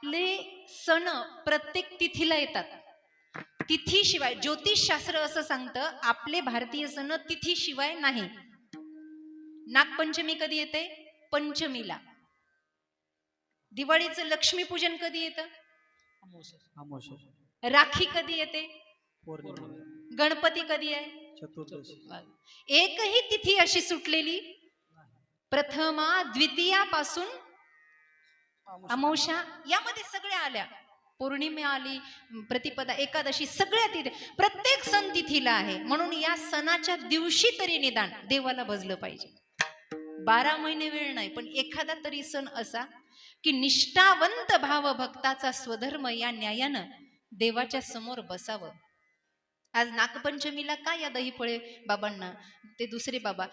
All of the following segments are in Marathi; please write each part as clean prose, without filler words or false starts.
आपले सण प्रत्येक तिथीला येतात. तिथीशिवाय ज्योतिषशास्त्र असं सांगतं आपले भारतीय सण तिथीशिवाय नाही. नागपंचमी कधी येते? पंचमीला. दिवाळीचं लक्ष्मीपूजन कधी येतं? राखी कधी येते? गणपती कधी आहे? एकही तिथी अशी सुटलेली प्रथमा द्वितीयापासून अमावस्या यामध्ये सगळ्या आल्या. पौर्णिमा आली, प्रतिपदा, एकादशी, सगळ्या तिथे प्रत्येक सण तिथीला आहे. म्हणून या सणाच्या दिवशी तरी निदान देवाला भजलं पाहिजे. 12 महिने वेळ नाही, पण एखादा तरी सण असा की निष्ठावंत भाव भक्ताचा स्वधर्म या न्यायानं देवाच्या समोर बसावं. आज नागपंचमीला का या दहीफळे बाबांना, ते दुसरे बाबा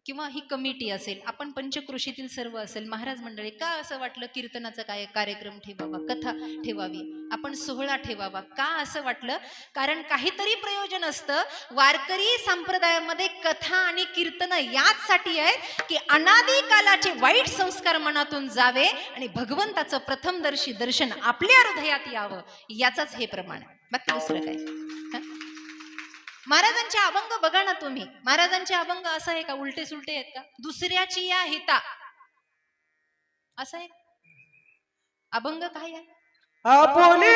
किंवा ही कमिटी असेल, आपण पंचक्रोशीतील सर्व असेल, महाराज मंडळी, का असं वाटलं कीर्तनाचा काय कार्यक्रम ठेवावा, कथा ठेवावी, आपण सोहळा ठेवावा? का असं वाटलं? कारण काहीतरी प्रयोजन असतं. वारकरी संप्रदायामध्ये कथा आणि कीर्तन याचसाठी आहेत की अनादी कालाचे वाईट संस्कार मनातून जावे आणि भगवंताचं प्रथमदर्शी दर्शन आपल्या हृदयात यावं, याचाच हे प्रमाण आहे. बाकी दुसरं काय? महाराजांचे अभंग बघा ना तुम्ही. महाराजांचे अभंग असं आहे का उलटे सुलटे आहेत का? दुसऱ्याची या हिता असं आहे अभंग. काय आहे? आपुली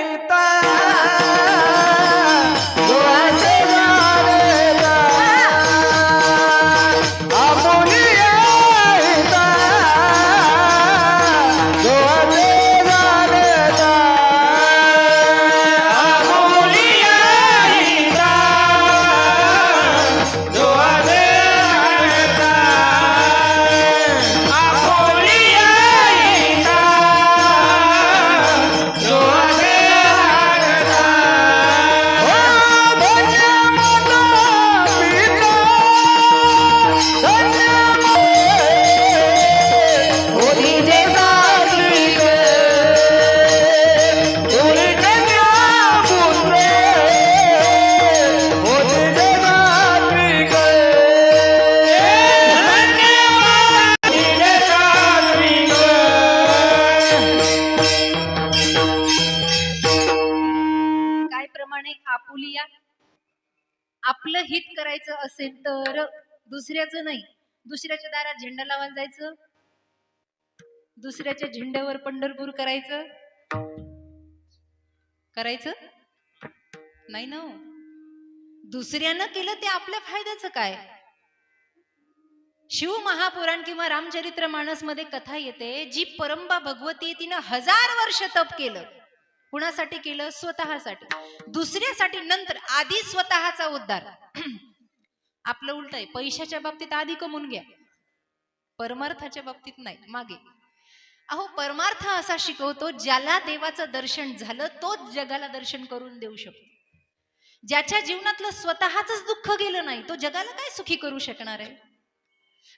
हिता आपुलिया. आपलं हित करायचं असेल तर दुसऱ्याचं नाही. दुसऱ्याच्या दारात झेंडा लावायला जायचं, दुसऱ्याच्या झेंड्यावर पंढरपूर करायचं नाही ना. दुसऱ्यानं केलं ते आपल्या फायद्याचं काय? शिव महापुराण किंवा रामचरित्र मानस मध्ये कथा येते, जी परंबा भगवती तिनं 1000 वर्ष तप केलं. कुणासाठी केलं? स्वतःसाठी, दुसऱ्यासाठी नंतर. आधी स्वतःचा उद्धार. आपलं उलट आहे. पैशाच्या बाबतीत आधी कमवून घ्या, परमार्थाच्या बाबतीत नाही, मागे. अहो, परमार्थ असा शिकवतो, ज्याला देवाचं दर्शन झालं तोच जगाला दर्शन करून देऊ शकतो. ज्याच्या जीवनातलं स्वतःच दुःख गेलं नाही, तो जगाला काय सुखी करू शकणार आहे?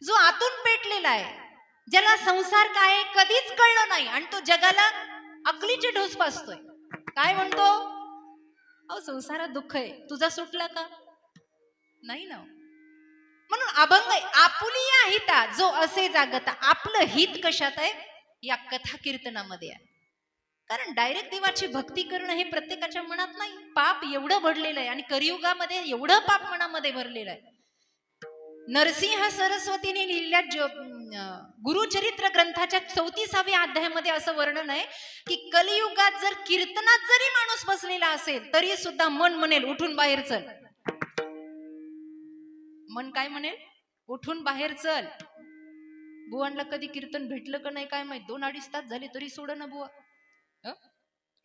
जो आतून पेटलेला आहे, ज्याला संसार काय कधीच कळलं नाही आणि तो जगाला अकलीचे ढोस पाचतोय, काय म्हणतो? अहो, संसारात दुःख आहे, तुझा सुटला का? नाही ना. म्हणून अभंग आपुलिया हिता जो असे जागता. आपलं हित कशात आहे? या कथा कीर्तनामध्ये आहे. कारण डायरेक्ट देवाची भक्ती करणं हे प्रत्येकाच्या मनात नाही. पाप एवढं भरलेलं आहे आणि कलियुगामध्ये एवढं पाप मनामध्ये भरलेलं आहे. नरसिंह सरस्वतीने लिहिलेल्या गुरुचरित्र ग्रंथाच्या 34व्या अध्यायामध्ये असं वर्णन आहे की कलियुगात जर कीर्तनात जरी माणूस बसलेला असेल तरी सुद्धा मन म्हणेल उठून बाहेर चल. मन काय म्हणेल? उठून बाहेर चल. बुवांना कधी कीर्तन भेटलं का नाही काय माहित, 2-2.5 तास झाले तरी सोड ना बुवा.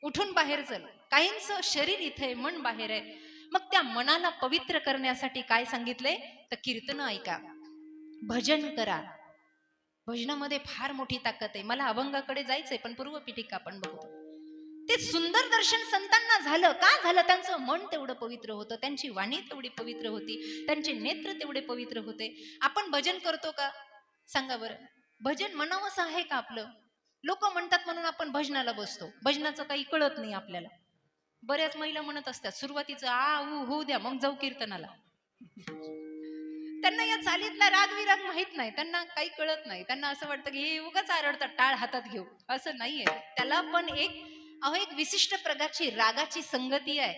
उठून बाहेर चल. काहींचं शरीर इथे, मन बाहेर आहे. मग त्या मनाला पवित्र करण्यासाठी काय सांगितलंय? तर कीर्तन ऐका, भजन करा. भजनामध्ये फार मोठी ताकद आहे. मला अभंगाकडे जायचंय, पण पूर्वपीठिका आपण बघतो. ते सुंदर दर्शन संतांना झालं. का झालं? त्यांचं मन तेवढं पवित्र होतं, त्यांची वाणी तेवढी पवित्र होती, त्यांचे नेत्र तेवढे पवित्र होते. आपण भजन करतो का? सांगा बरं. भजन म्हणावंसं आहे का आपलं? लोक म्हणतात म्हणून आपण भजनाला बसतो. भजनाचं काही कळत नाही आपल्याला. बऱ्याच महिला म्हणत असतात सुरुवातीचं आ ऊ होऊ द्या, मग जाऊ कीर्तनाला. त्यांना या चालीतला राग विराग माहित नाही, त्यांना काही कळत नाही. त्यांना असं वाटतं की हे उगाच आरडतात टाळ हातात घेऊ. असं नाहीये. त्याला पण एक विशिष्ट प्रकारची रागाची संगती आहे.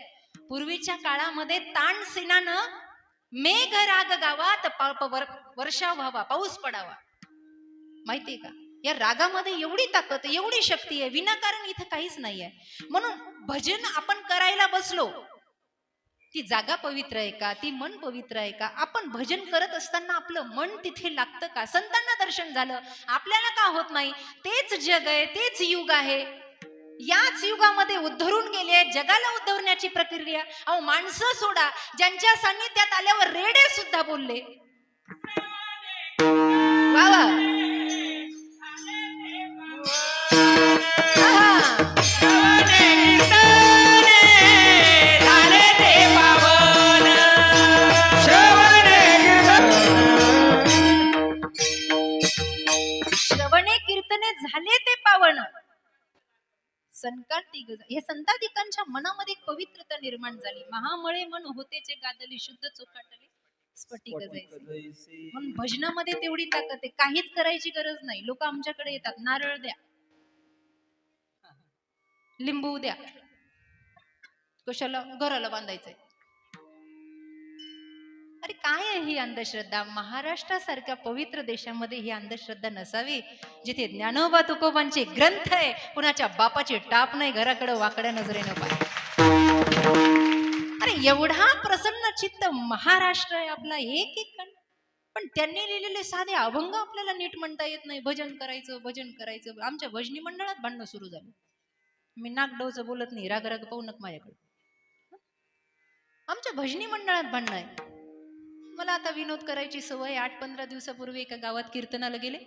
पूर्वीच्या काळामध्ये तानसेनानं मेघ राग गावा तर वर्षाव व्हावा, पाऊस पडावा. माहितीये का? या रागामध्ये एवढी ताकद, एवढी शक्ती आहे, विनाकारण इथं काहीच नाहीये. म्हणून भजन आपण करायला बसलो, ती जागा पवित्र आहे का, ती मन पवित्र आहे का, आपण भजन करत असताना आपलं मन तिथे लागतं का, संतांना दर्शन झालं, आपल्याला का होत नाही? तेच जग आहे, तेच युग आहे. याच युगामध्ये उद्धरून गेले, जगाला उद्धवण्याची प्रक्रिया. अहो माणसं सोडा, ज्यांच्या सान्निध्यात आल्यावर रेडे सुद्धा बोलले. वा वा. श्रवणे कीर्तने झाले ते पावन. हे संतादिकांच्या मनामध्ये एक पवित्रता निर्माण झाली. महामळे मन होतेचे गादली, शुद्ध चोखाटले स्फटिक जैसे. म्हणून भजनामध्ये तेवढी ताकद आहे, काहीच करायची गरज नाही. लोक आमच्याकडे येतात, नारळ द्या, लिंबू द्या, कशाला घराला बांधायचंय. अरे काय आहे ही अंधश्रद्धा? महाराष्ट्रासारख्या पवित्र देशामध्ये ही अंधश्रद्धा नसावी, जिथे ज्ञानोबा तुकोबांचे ग्रंथ आहे, कुणाच्या बापाची टाप नाही, घराकडे वाकड्या नजरेनं पाय. अरे एवढा प्रसन्न चित्त महाराष्ट्र आहे आपला, एक एक पण त्यांनी लिहिलेले साधे अभंग आपल्याला नीट म्हणता येत नाही. भजन करायचं, भजन करायचं. आमच्या भजनी मंडळात भांडणं सुरू झाली. मी नागडोचं बोलत नाही, राग राग पाहू नका माझ्याकडे. आमच्या भजनी मंडळात भांडणं आहे. मला आता विनोद करायची सवय. 8-15 दिवसापूर्वी एका गावात कीर्तनाला गेले,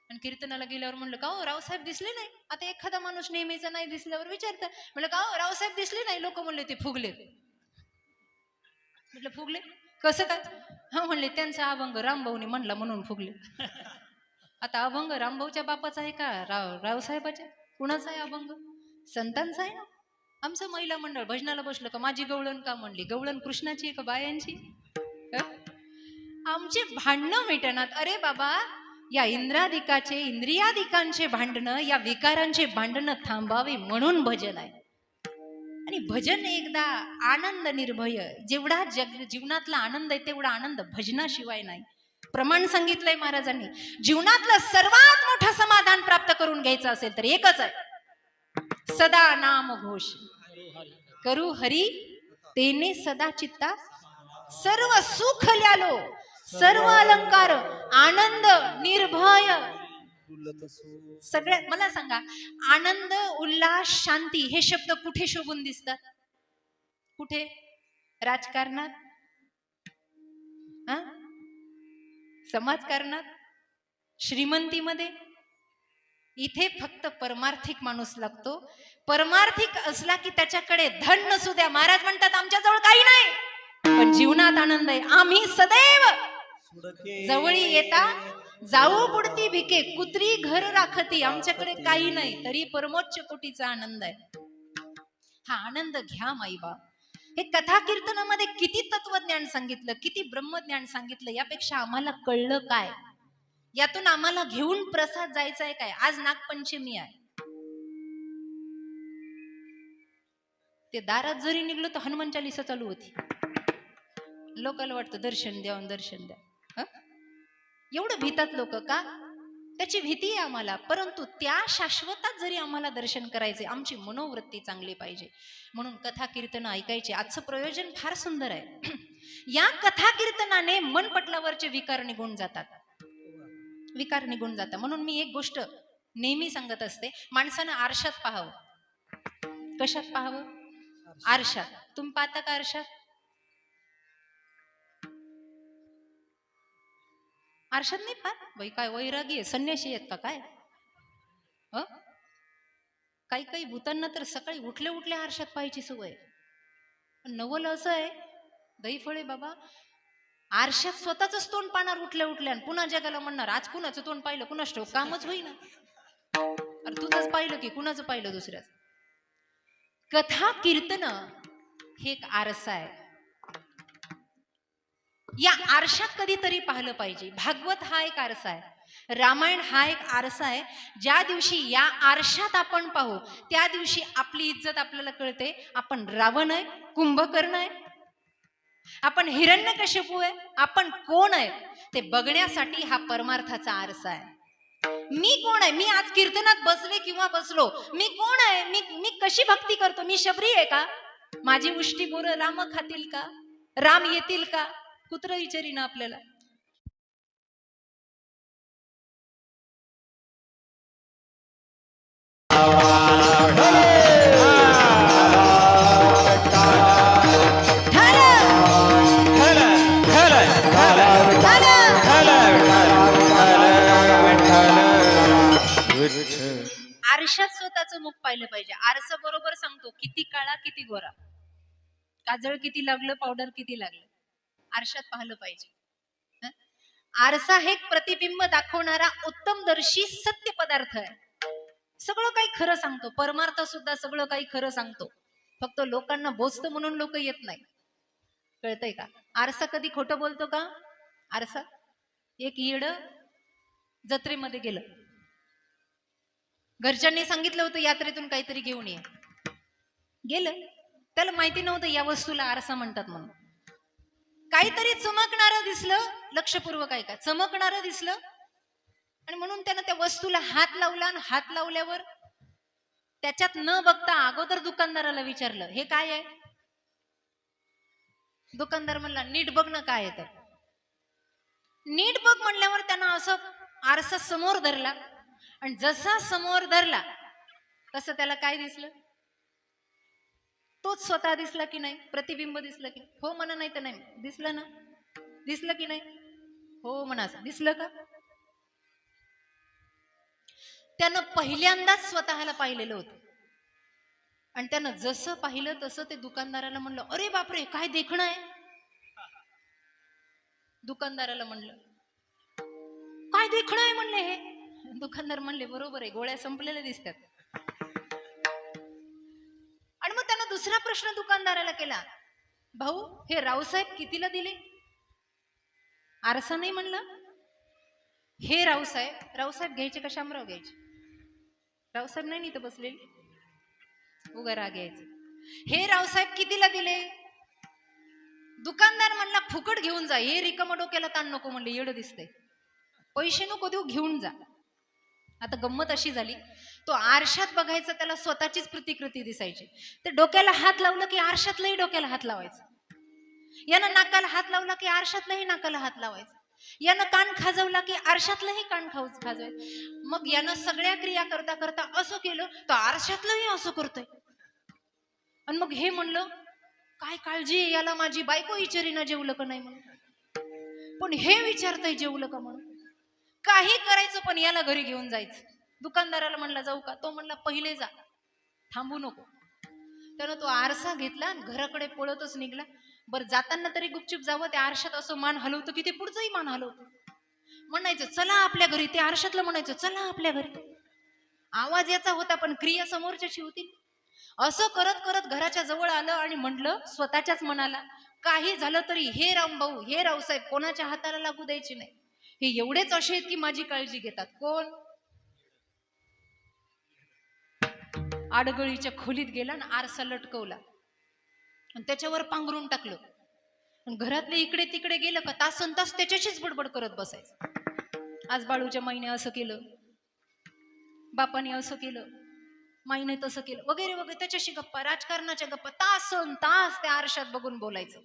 आणि कीर्तनाला गेल्यावर म्हणलं का हो रावसाहेब दिसले नाही? आता एखादा माणूस नेहमीचा नाही दिसल्यावर विचारतं, म्हणलं का हो रावसाहेब दिसले नाही? लोक म्हणले ते फुगले. म्हटलं फुगले कसं काय? हा म्हणले त्यांचा अभंग रामभाऊने म्हणला म्हणून फुगले. आता अभंग रामभाऊच्या बापाचा आहे का रावसाहेबाच्या? कुणाचा आहे अभंग? संतांचा आहे ना. आमचं महिला मंडळ भजनाला बसलं का माझी गवळण का म्हणली? गवळण कृष्णाची आहे का बायांची? आमचे भांडणं मिटणार. अरे बाबा, या इंद्रियादिकांचे भांडणं, या विकारांचे भांडणं थांबावे म्हणून भजन आहे. आणि भजन एकदा आनंद निर्भय, जेवढा जीवनातला आनंद आहे तेवढा आनंद भजनाशिवाय नाही. प्रमाण सांगितलंय महाराजांनी. जीवनातलं सर्वात मोठं समाधान प्राप्त करून घ्यायचं असेल तर एकच आहे, सदा नाम घोष करू हरी तेने सदा चित्ता सर्व सुख ल्यालो, सर्व अलंकार आनंद निर्भय. सगळ्यात मला सांगा, आनंद, उल्हास, शांती हे शब्द कुठे शोभून दिसतात? कुठे? राजकारणात, समाजकारणात, श्रीमंतीमध्ये. इथे फक्त परमार्थिक माणूस लागतो. परमार्थिक असला की त्याच्याकडे धन नसू द्या, महाराज म्हणतात आमच्याजवळ काही नाही पण जीवनात आनंद आहे. आम्ही सदैव जवळी येता जाऊ बुडती भिके, कुत्री घर राखती. आमच्याकडे काही नाही तरी परमोच्च कोटीचा आनंद आहे. हा आनंद घ्या माईबा. हे कथा कीर्तनामध्ये किती तत्वज्ञान सांगितलं, किती ब्रह्मज्ञान सांगितलं, यापेक्षा आम्हाला कळलं काय? यातून आम्हाला घेऊन प्रसाद जायचा आहे काय? आज नागपंचमी आहे. ते दारात जरी निघलो तर हनुमान चालीसा चालू होती. लोकांना वाटतं दर्शन द्या, दर्शन द्या. एवढं भीतात लोक का? त्याची भीती आहे आम्हाला. परंतु त्या शाश्वतात जरी आम्हाला दर्शन करायचे, आमची मनोवृत्ती चांगली पाहिजे. म्हणून कथा कीर्तन ऐकायचे. आजचं प्रयोजन फार सुंदर आहे. या कथा कीर्तनाने मनपटलावरचे विकार निघून जातात, विकार निघून जातात. म्हणून मी एक गोष्ट नेहमी सांगत असते, माणसानं आरशात पाहावं. कशात पाहावं? आरशात. तुम्ही पाहता का आरशात? आरशात नाही पाहत बाई. काय वैरागी आहे, संन्याशी आहेत का काय? काही काही भूतांना तर सकाळी उठल्या उठल्या आरशात पाहायची सवय. नवल असं आहे दहीफळे बाबा, आरशात स्वतःच तोंड पाहणार उठल्या उठल्या, पुन्हा जगाला म्हणणार आज कुणाचं तोंड पाहिलं कुणाच ठाऊक, कामच होईना. अरे तुझंच पाहिलं की कुणाचं पाहिलं दुसऱ्याच. कथा कीर्तन हे एक आरसा आहे. या आरशात कधीतरी पाहिलं पाहिजे. भागवत हा एक आरसा आहे, रामायण हा एक आरसा आहे. ज्या दिवशी या आरशात आपण पाहू त्या दिवशी आपली इज्जत आपल्याला कळते. आपण रावण आहे, कुंभकर्ण आहे, आपण हिरण्यकशिपू आहे, आपण कोण आहे ते बघण्यासाठी हा परमार्थाचा आरसा आहे. मी कोण आहे, मी आज कीर्तनात बसले किंवा बसलो, मी कोण आहे, मी कशी भक्ती करतो, मी शबरी आहे का, माझी उष्टी बोरं राम खातील का, राम येतील का, कुत्र विचारीन आपल्याला. आरशात स्वतःचं मुख पाहिलं पाहिजे. आरसा बरोबर सांगतो किती काळा किती गोरा, काजळ किती लागलं, पावडर किती लागलं, आरशात पाहिलं पाहिजे. हं? आरसा हे प्रतिबिंब दाखवणारा उत्तमदर्शी सत्य पदार्थ आहे. सगळं काही खरं सांगतो, परमार्थ सुद्धा सगळं काही खरं सांगतो. फक्त लोकांना बोचतं म्हणून लोक येत नाही. कळतंय का? आरसा कधी खोटं बोलतो का? आरसा एक येड जत्रेमध्ये गेलं, घरच्यांनी सांगितलं होतं यात्रेतून काहीतरी घेऊन ये. गेलं, त्याला माहिती नव्हतं या वस्तूला आरसा म्हणतात म्हणून. काहीतरी चमकणारं दिसलं, लक्षपूर्वक ऐका, चमकणारं दिसलं आणि म्हणून त्यानं त्या वस्तूला हात लावला. आणि हात लावल्यावर त्याच्यात न बघता अगोदर दुकानदाराला विचारलं, हे काय आहे? दुकानदार म्हणला, नीट बघ ना काय आहे. तर नीट बघ म्हणल्यावर त्यानं असं आरसा समोर धरला आणि जसा समोर धरला तसं त्याला काय दिसलं? तोच स्वतः दिसला की नाही? प्रतिबिंब दिसलं की? हो म्हणा, नाही तर नाही. दिसलं ना? दिसलं की नाही? हो म्हणा. दिसलं का? त्यानं पहिल्यांदाच स्वतःला पाहिलेलं होतं आणि त्यानं जसं पाहिलं तसं ते दुकानदाराला म्हणलं, अरे बापरे, काय देखणं आहे. दुकानदाराला म्हणलं, काय देखणं आहे म्हणले हे. दुकानदार म्हणले, बरोबर आहे, गोळ्या संपलेल्या दिसतात. आणि मग त्यानं दुसरा प्रश्न दुकानदाराला केला, भाऊ हे रावसाहेब कितीला दिले? आरसा नाही म्हणलं, हे रावसाहेब. रावसाहेब घ्यायचे का शामराव घ्यायचे? रावसाहेब नाही इथं बसलेले, उगा राग घ्यायचं. हे रावसाहेब कितीला दिले? दुकानदार म्हणला, फुकट घेऊन जा, हे रिकामा डोक्याला ताण नको. म्हणले, येडं दिसतंय, पैसे नको देऊ, घेऊन जा. आता गंमत अशी झाली, तो आरशात बघायचा, त्याला स्वतःचीच प्रतिकृती दिसायची. ते डोक्याला हात लावलं की आरशातलंही डोक्याला हात लावायचं, यानं नाकाला हात लावला की आरशातलंही नाकाला हात लावायचं, यानं कान खाजवला की आरशातलंही कान खाजवायचं. मग यानं सगळ्या क्रिया करता करता असं केलं तर आरशातलंही असं करतोय. आणि मग हे म्हणलं, काय काळजी आहे याला, माझी बायको विचारीना जेवलं का नाही म्हणून, पण हे विचारतंय जेवलं का म्हणून. काही करायचं पण याला घरी घेऊन जायचं. दुकानदाराला म्हणला, जाऊ का? तो म्हणला, पहिले जा, थांबू नको. त्यानं तो आरसा घेतला आणि घराकडे पळतच निघला. बरं, जाताना तरी गुपचूप जावं, त्या आरशात असं मान हलवतं की ते पुढचंही मान हलवतं. म्हणायचं, चला आपल्या घरी. ते आरशातलं म्हणायचं, चला आपल्या घरी. आवाज याचा होता पण क्रिया समोरच्याची होती. असं करत करत घराच्या जवळ आलं आणि म्हटलं स्वतःच्याच मनाला, काही झालं तरी हे रामभाऊ, हे रावसाहेब कोणाच्या हाताला लागू द्यायचे नाही. हे एवढेच असे आहेत की माझी काळजी घेतात. कोण? आडगळीच्या खोलीत गेला आणि आरसा लटकवला आणि त्याच्यावर पांघरून टाकलं. आणि घरातले इकडे तिकडे गेलं का तासन तास त्याच्याशीच बडबड करत बसायचं. आज बाळूच्या माईने असं केलं, बापाने असं केलं, माईने तसं केलं, वगैरे वगैरे. त्याच्याशी गप्पा, राजकारणाच्या गप्पा, तासन तास त्या आरशात बघून बोलायचं.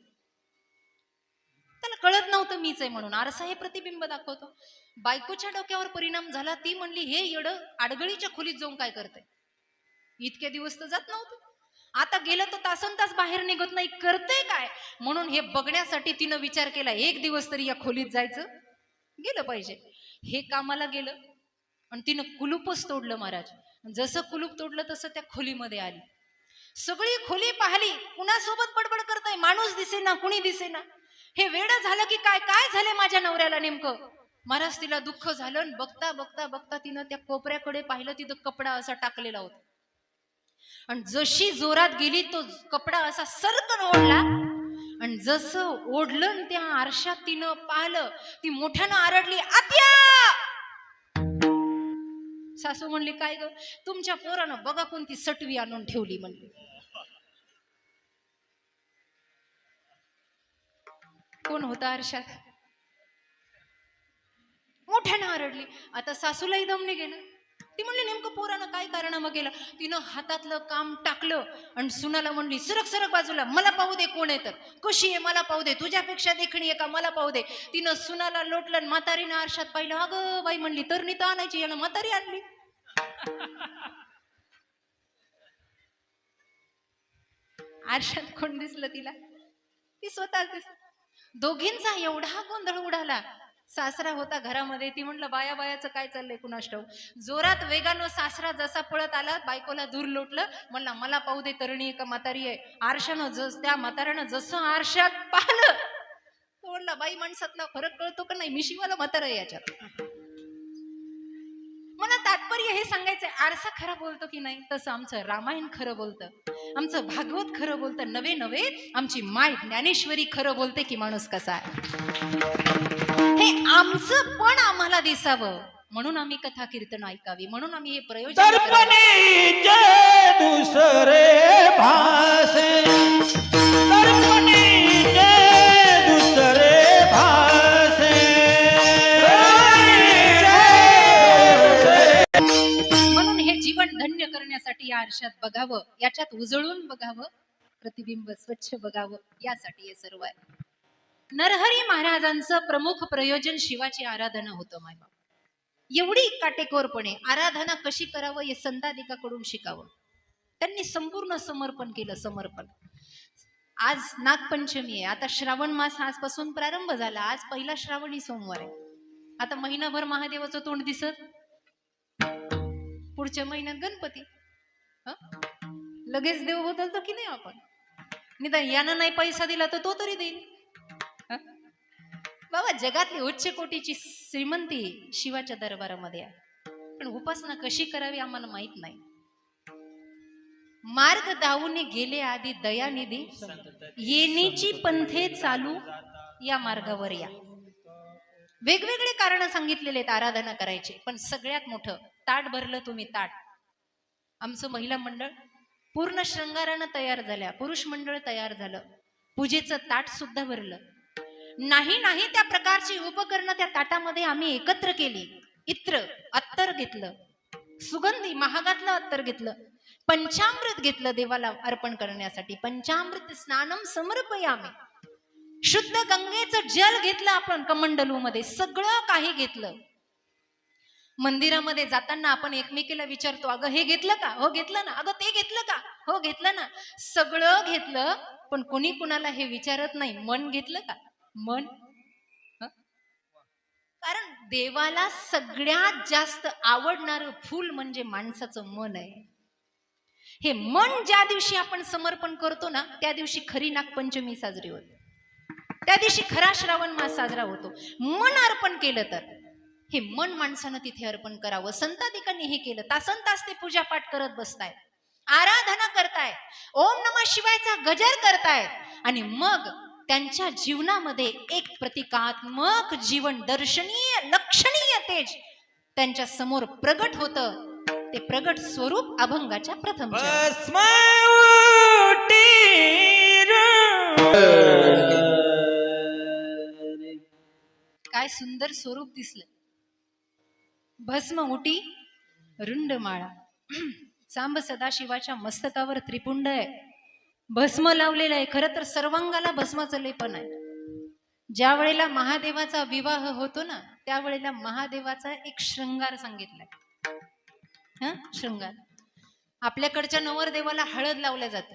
त्याला कळत नव्हतं मीच आहे म्हणून. आरसा हे प्रतिबिंब दाखवतो. बायकोच्या डोक्यावर परिणाम झाला. ती म्हणली, हे येडं आडगळीच्या खोलीत जाऊन काय करतंय? इतके दिवस तर जात नव्हतं, आता गेलं तर तासन तास बाहेर निघत नाही, करतंय काय? म्हणून हे बघण्यासाठी तिनं विचार केला, एक दिवस तरी या खोलीत जायचं, गेलं पाहिजे. हे कामाला गेलं आणि तिनं कुलूपच तोडलं महाराज. जसं कुलूप तोडलं तसं त्या खोलीमध्ये आली. सगळी खोली पाहिली, कुणासोबत बडबड करताय, माणूस दिसेना, कुणी दिसेना. हे वेडं झालं की काय, काय झाले माझ्या नवऱ्याला नेमकं? महाराज तिला दुःख झालं आणि बघता बघता बघता तिनं त्या कोपऱ्याकडे पाहिलं, तिथं कपडा असा टाकलेला होता. आणि जशी जोरात गेली तो कपडा असा सर्कन ओढला आणि जसं ओढलं न त्या आरशात तिनं पाहिलं, ती मोठ्यानं आरडली, आत्या. सासू म्हणली, काय ग? तुमच्या पोरानं बघा कोणती सटवी आणून ठेवली म्हणली. कोण होता आरशात? मोठ्यानं आरडली. आता सासूलाही दम नाही गेला. ती म्हणली, नेमकं पोरानं काय कारनामं केलं? तिनं हातातलं काम टाकलं आणि सुनाला म्हणली, सरक सरक बाजूला, मला पाहू दे कोण येतं, कशी आहे मला पाहू दे, तुझ्यापेक्षा देखणी आहे का मला पाहू दे. तिनं सुनाला लोटलं आणि म्हातारीनं आरशात पाहिलं. अगं बाई म्हणली, तरणी तर आणायची, यानं म्हातारी आणली. आरशात कोण दिसलं तिला? ती स्वतःच दिसली. दोघींचा एवढा गोंधळ उडाला. सासरा होता घरामध्ये. ती म्हणलं, बाया बायाचं काय चाललंय कुणास ठाऊक. जोरात वेगानं सासरा जसा पळत आला, बायकोला दूर लोटलं, म्हणला, मला पाहू दे तरणी आहे का म्हातारी आहे. आरशानं त्या म्हाताऱ्यानं जसं आरशात पाहिलं, तो म्हणला, बाई माणसातला फरक कळतो का नाही, मी शिवाला म्हातारा आहे याच्यात. मला तात्पर्य हे सांगायचंय, आरसा खरा बोलतो की नाही, तसं आमचं रामायण खरं बोलतं, आमचं भागवत खरं बोलतं. नवे नवे आमची माय ज्ञानेश्वरी खरं बोलते की माणूस कसा आहे. हे आमचं पण आम्हाला दिसावं म्हणून आम्ही कथा कीर्तन ऐकावी, म्हणून आम्ही हे प्रयोजन दर्पणीचे दुसरे भासे, दर्पणीचे दुसरे भासे. म्हणून हे जीवन धन्य करण्यासाठी या आरशात बघावं, याच्यात उजळून बघावं, प्रतिबिंब स्वच्छ बघावं, यासाठी हे सर्व आहे. नरहरी महाराजांचं प्रमुख प्रयोजन शिवाची आराधना होतं. मायबाप एवढी काटेकोरपणे आराधना कशी करावं हे संतादिकाकडून शिकावं. त्यांनी संपूर्ण समर्पण केलं. समर्पण. आज नागपंचमी आहे. आता श्रावण मास आजपासून प्रारंभ झाला. आज पहिला श्रावणी सोमवार आहे. आता महिनाभर महादेवाचं तोंड दिसत, पुढच्या महिन्यात गणपती. लगेच देव बदलतो की नाही आपण? निदान यानं नाही पैसा दिला तर तो तरी देईल. बाबा जगातली उच्च कोटीची श्रीमंती शिवाच्या दरबारामध्ये आहे, पण उपासना कशी करावी आम्हाला माहित नाही. मार्ग दावून गेले आधी दयानिधी, येणीची पंथे चालू या मार्गावर या. वेगवेगळे कारण सांगितलेले आहेत आराधना करायचे, पण सगळ्यात मोठं ताट भरलं तुम्ही. ताट आमचं महिला मंडळ पूर्ण शृंगारानं तयार झाल्या, पुरुष मंडळ तयार झालं, पूजेचं ताट सुद्धा भरलं. नाही नाही त्या प्रकारची उपकरणं त्या ताटामध्ये आम्ही एकत्र केली. इत्र अत्तर घेतलं, सुगंधी महागातलं अत्तर घेतलं, पंचामृत घेतलं देवाला अर्पण करण्यासाठी. पंचामृत स्नानम समर्पयामी, शुद्ध गंगेचं जल घेतलं आपण कमंडलू मध्ये, सगळं काही घेतलं. मंदिरामध्ये जाताना आपण एकमेकीला विचारतो, अगं हे घेतलं का? हो घेतलं ना. अगं ते घेतलं का? हो घेतलं ना. सगळं घेतलं, पण कोणी कुणाला हे विचारत नाही, मन घेतलं का? मन. कारण देवाला सगळ्यात जास्त आवडणारं फूल म्हणजे माणसाचं मन आहे. हे मन ज्या दिवशी आपण समर्पण करतो ना, त्या दिवशी खरी नागपंचमी साजरी होते. त्या दिवशी खरा श्रावण मास साजरा होतो. मन अर्पण केलं तर, हे मन माणसानं तिथे अर्पण करावं. संतादिकांनी हे केलं. तासन तास ते पूजा पाठ करत बसतायत, आराधना करतायत, ओम नमः शिवायचा गजर करतायत, आणि मग त्यांच्या जीवनामध्ये एक प्रतिकात्मक जीवन, दर्शनीय लक्षणीय तेज त्यांच्या समोर प्रगट होतं. ते प्रगट स्वरूप अभंगाच्या प्रथम काय सुंदर स्वरूप दिसलं. भस्म उटी रुंड माळा, सांब सदाशिवाच्या मस्तकावर त्रिपुंड आहे, भस्म लावलेलं आहे. खरं तर सर्वांगाला भस्माचं लेपन आहे. ज्या वेळेला महादेवाचा विवाह होतो ना, त्यावेळेला महादेवाचा एक शृंगार सांगितलाय. शृंगार. आपल्याकडच्या नवरदेवाला हळद लावल्या जातं.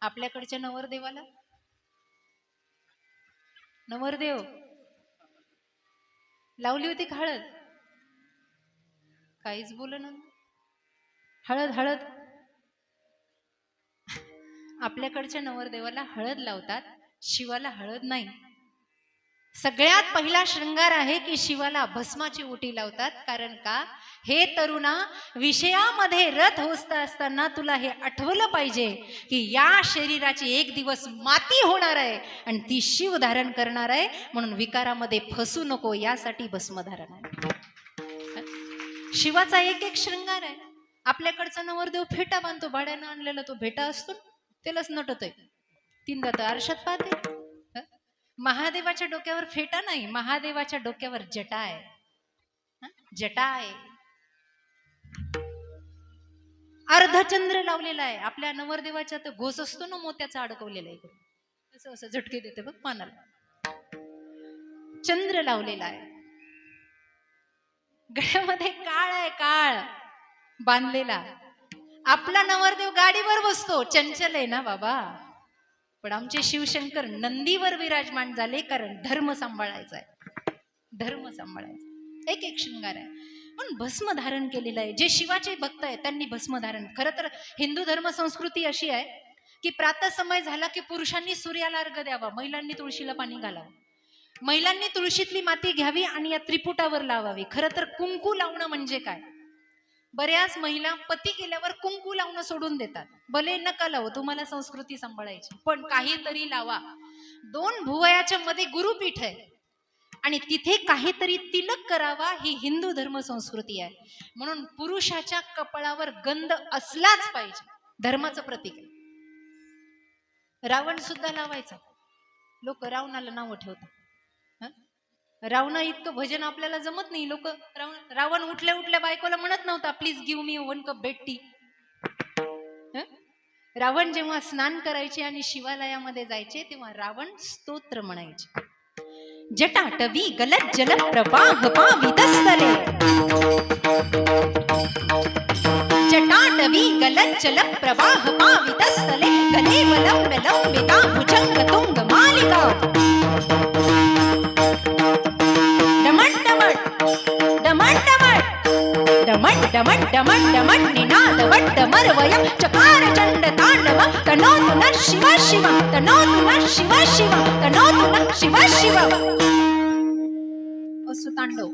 आपल्याकडच्या नवरदेवाला, नवरदेव लावली होती का हळद? काहीच बोल ना. हळद हळद. आपल्याकडच्या नवरदेवाला हळद लावतात, शिवाला हळद नाही. सगळ्यात पहिला शृंगार आहे की शिवाला भस्माची ओटी लावतात. कारण का, हे तरुणा, विषयामध्ये रथ होत असताना तुला हे आठवलं पाहिजे की या शरीराची एक दिवस माती होणार आहे आणि ती शिव धारण करणार आहे, म्हणून विकारामध्ये फसू नको, यासाठी भस्मधारण आहे. शिवाचा एक एक शृंगार आहे. आपल्याकडचा नवरदेव फेटा बांधतो, भाड्यानं आणलेला तो फेटा असतो, त्यालाच नटतोय, तीनदा तर आरशात पाहते. महादेवाच्या डोक्यावर फेटा नाही, महादेवाच्या डोक्यावर जटा आहे. जटा आहे, अर्धचंद्र लावलेला आहे. आपल्या नवरदेवाच्या तर घोस असतो ना मोत्याचा अडकवलेला आहे, असं असं झटके देते बघ पानाला, चंद्र लावलेला आहे. गळ्यामध्ये काळ आहे, काळ बांधलेला. आपला नवरदेव गाडीवर बसतो, चंचल आहे ना बाबा, पण आमचे शिवशंकर नंदीवर विराजमान झाले, कारण धर्म सांभाळायचा आहे, धर्म सांभाळायचा. एक एक शृंगार आहे. पण भस्म धारण केलेलं आहे. जे शिवाचे भक्त आहेत त्यांनी भस्म धारण. खरं तर हिंदू धर्म संस्कृती अशी आहे की प्रातः समय झाला की पुरुषांनी सूर्याला अर्घ द्यावा, महिलांनी तुळशीला पाणी घालावं, महिलांनी तुळशीतली माती घ्यावी आणि या त्रिपुटावर लावावी. खरं तर कुंकू लावणं म्हणजे काय, बऱ्याच महिला पती गेल्यावर कुंकू लावणं सोडून देतात. भले नका लावू, तुम्हाला संस्कृती सांभाळायची, पण काहीतरी लावा. दोन भुवयाच्या मध्ये गुरुपीठ आहे आणि तिथे काहीतरी तिलक करावा, ही हिंदू धर्म संस्कृती आहे. म्हणून पुरुषाच्या कपाळावर गंध असलाच पाहिजे, धर्माचं प्रतीक आहे. रावण सुद्धा लावायचा. लोक रावणाला नाव ठेवतात. रावणा इतकं भजन आपल्याला जमत नाही. लोक रावण उठल्या उठल्या बायकोला म्हणत नव्हता, please give me one cup bed tea. Ravan जेव्हा स्नान करायचे आणि शिवालयामध्ये जायचे तेव्हा रावण स्तोत्र म्हणायचे. जटाटवी गलत जल प्रवाह पावितस्थले, जटाटवी गलत जल प्रवाह पावितस्थले, गले वलंब लंबिता भुजंग तुंग मालिका, डमण डमण डमण निनाद वट्टमरवयं चकार चंड तांडव, तनोतु नः शिव शिव, तनोतु नः शिव शिव, तनोतु नः शिव शिव. असं तांडव.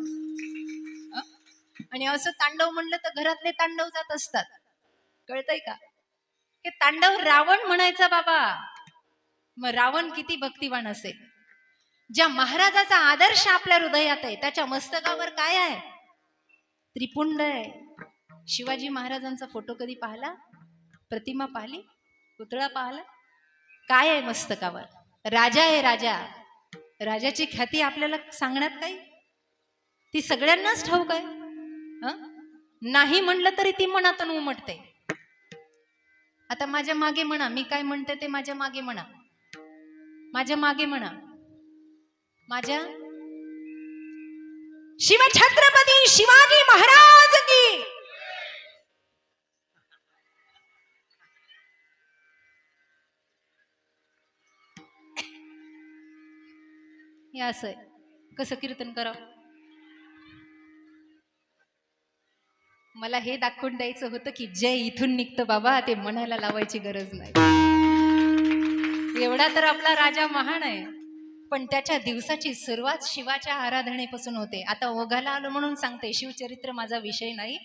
आणि असं तांडव म्हणलं तर घरातले तांडव जात असतात, कळतंय का? हे तांडव रावण म्हणायचा बाबा. मग रावण किती भक्तिवान असेल. ज्या महाराजाचा आदर्श आपल्या हृदयात आहे त्याच्या मस्तकावर काय आहे? त्रिपुंड आहे. शिवाजी महाराजांचा फोटो कधी पाहिला? प्रतिमा पाहिली? पुतळा पाहिला? काय आहे मस्तकावर? राजा आहे, राजा. राजाची ख्याती आपल्याला सांगण्यात काही, ती सगळ्यांनाच ठाऊक आहे. नाही म्हणलं तरी ती मनातून उमटते. आता माझ्या मागे म्हणा, मी काय म्हणते ते माझ्या मागे म्हणा, माझ्या मागे म्हणा, माझ्या शिवछत्रपती शिवाजी महाराज की. हे असं आहे. कसं कीर्तन करावं? मला हे दाखवून द्यायचं होतं की जय इथून निघतं बाबा, ते म्हणायला लावायची गरज नाही. एवढा तर आपला राजा महान आहे, पण त्याच्या दिवसाची सुरुवात शिवाच्या आराधनेपासून होते. आता ओघाला आलो म्हणून सांगते, शिवचरित्र माझा विषय नाही.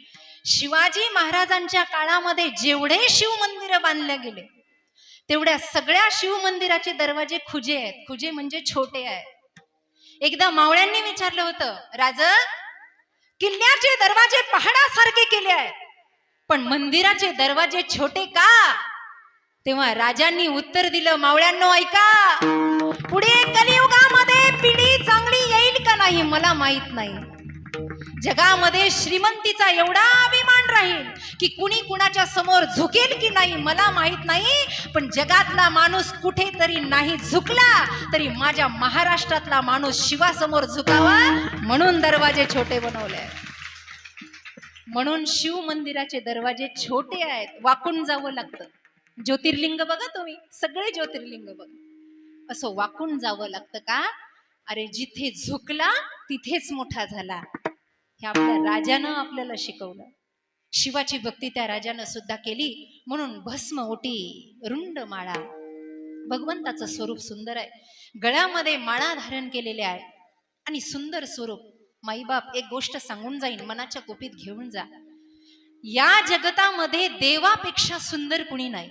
शिवाजी महाराजांच्या काळामध्ये जेवढे शिव मंदिर बांधले गेले तेवढ्या सगळ्या शिव मंदिराचे दरवाजे खुजे आहेत. खुजे म्हणजे छोटे आहेत. एकदा मावळ्यांनी विचारलं होतं, राजा किल्ल्याचे दरवाजे पहाडासारखे केले आहेत पण मंदिराचे दरवाजे छोटे का? तेव्हा राजांनी उत्तर दिलं, मावळ्यांनो ऐका, पुढे कलियुगामध्ये पिढी चांगली येईल का नाही मला माहित नाही. जगामध्ये श्रीमंतीचा एवढा अभिमान राहील की कुणी कुणाच्या समोर झुकेल की नाही मला माहित नाही, पण जगातला माणूस कुठेतरी नाही झुकला तरी माझ्या महाराष्ट्रातला माणूस शिवासमोर झुकावा, म्हणून दरवाजे छोटे बनवले. म्हणून शिव मंदिराचे दरवाजे छोटे आहेत, वाकून जावं लागतं. ज्योतिर्लिंग बघा तुम्ही, सगळे ज्योतिर्लिंग बघा, असं वाकून जावं लागतं का? अरे जिथे झुकला तिथेच मोठा झाला. हे आपल्या राजानं आपल्याला शिकवलं. शिवाची भक्ती त्या राजानं सुद्धा केली, म्हणून भस्म ओटी रुंड माळा. भगवंताचं स्वरूप सुंदर आहे. गळ्यामध्ये माळा धारण केलेले आहे आणि सुंदर स्वरूप. माईबाप एक गोष्ट सांगून जाईन, मनाच्या कोपीत घेऊन जा. या जगतामध्ये देवापेक्षा सुंदर कुणी नाही.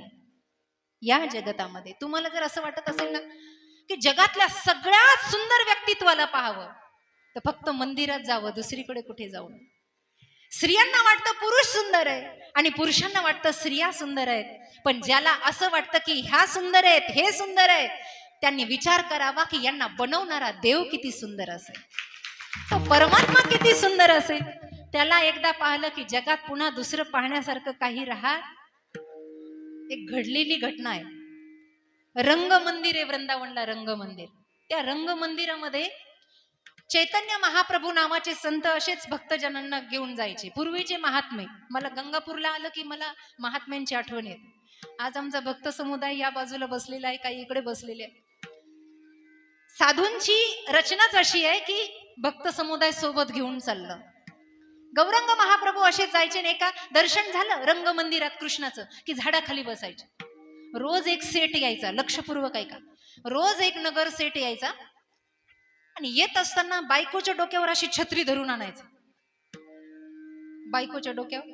या जगतामध्ये तुम्हाला जर असं वाटत असेल ना की जगातल्या सगळ्यात सुंदर व्यक्तित्वाला पाहावं, तर फक्त मंदिरात जावं, दुसरीकडे कुठे जाऊ नये. स्त्रियांना वाटतं पुरुष सुंदर आहे आणि पुरुषांना वाटतं स्त्रिया सुंदर आहेत. पण ज्याला असं वाटतं की ह्या सुंदर आहेत, हे सुंदर आहेत, त्यांनी विचार करावा की यांना बनवणारा देव किती सुंदर असेल, तो परमात्मा किती सुंदर असेल. त्याला एकदा पाहिलं की जगात पुन्हा दुसरं पाहण्यासारखं काही राहत. एक घडलेली घटना आहे. रंगमंदिर आहे वृंदावनला, रंगमंदिर. त्या रंगमंदिरामध्ये चैतन्य महाप्रभू नावाचे संत असेच भक्तजनांना घेऊन जायचे. पूर्वीचे महात्मे. मला गंगापूरला आलं की मला महात्म्यांची आठवण येते. आज आमचा भक्त समुदाय या बाजूला बसलेला आहे, काही इकडे बसलेले आहे. साधूंची रचनाच अशी आहे की भक्त समुदाय सोबत घेऊन चाललं. गौरंग महाप्रभू असेच जायचे नाही का, दर्शन झालं रंगमंदिरात कृष्णाचं की झाडाखाली बसायचे. रोज एक सेट यायचा, लक्षपूर्वक ऐका, रोज एक नगर सेट यायचा आणि येत असताना बायकोच्या डोक्यावर अशी छत्री धरून आणायचं. बायकोच्या डोक्यावर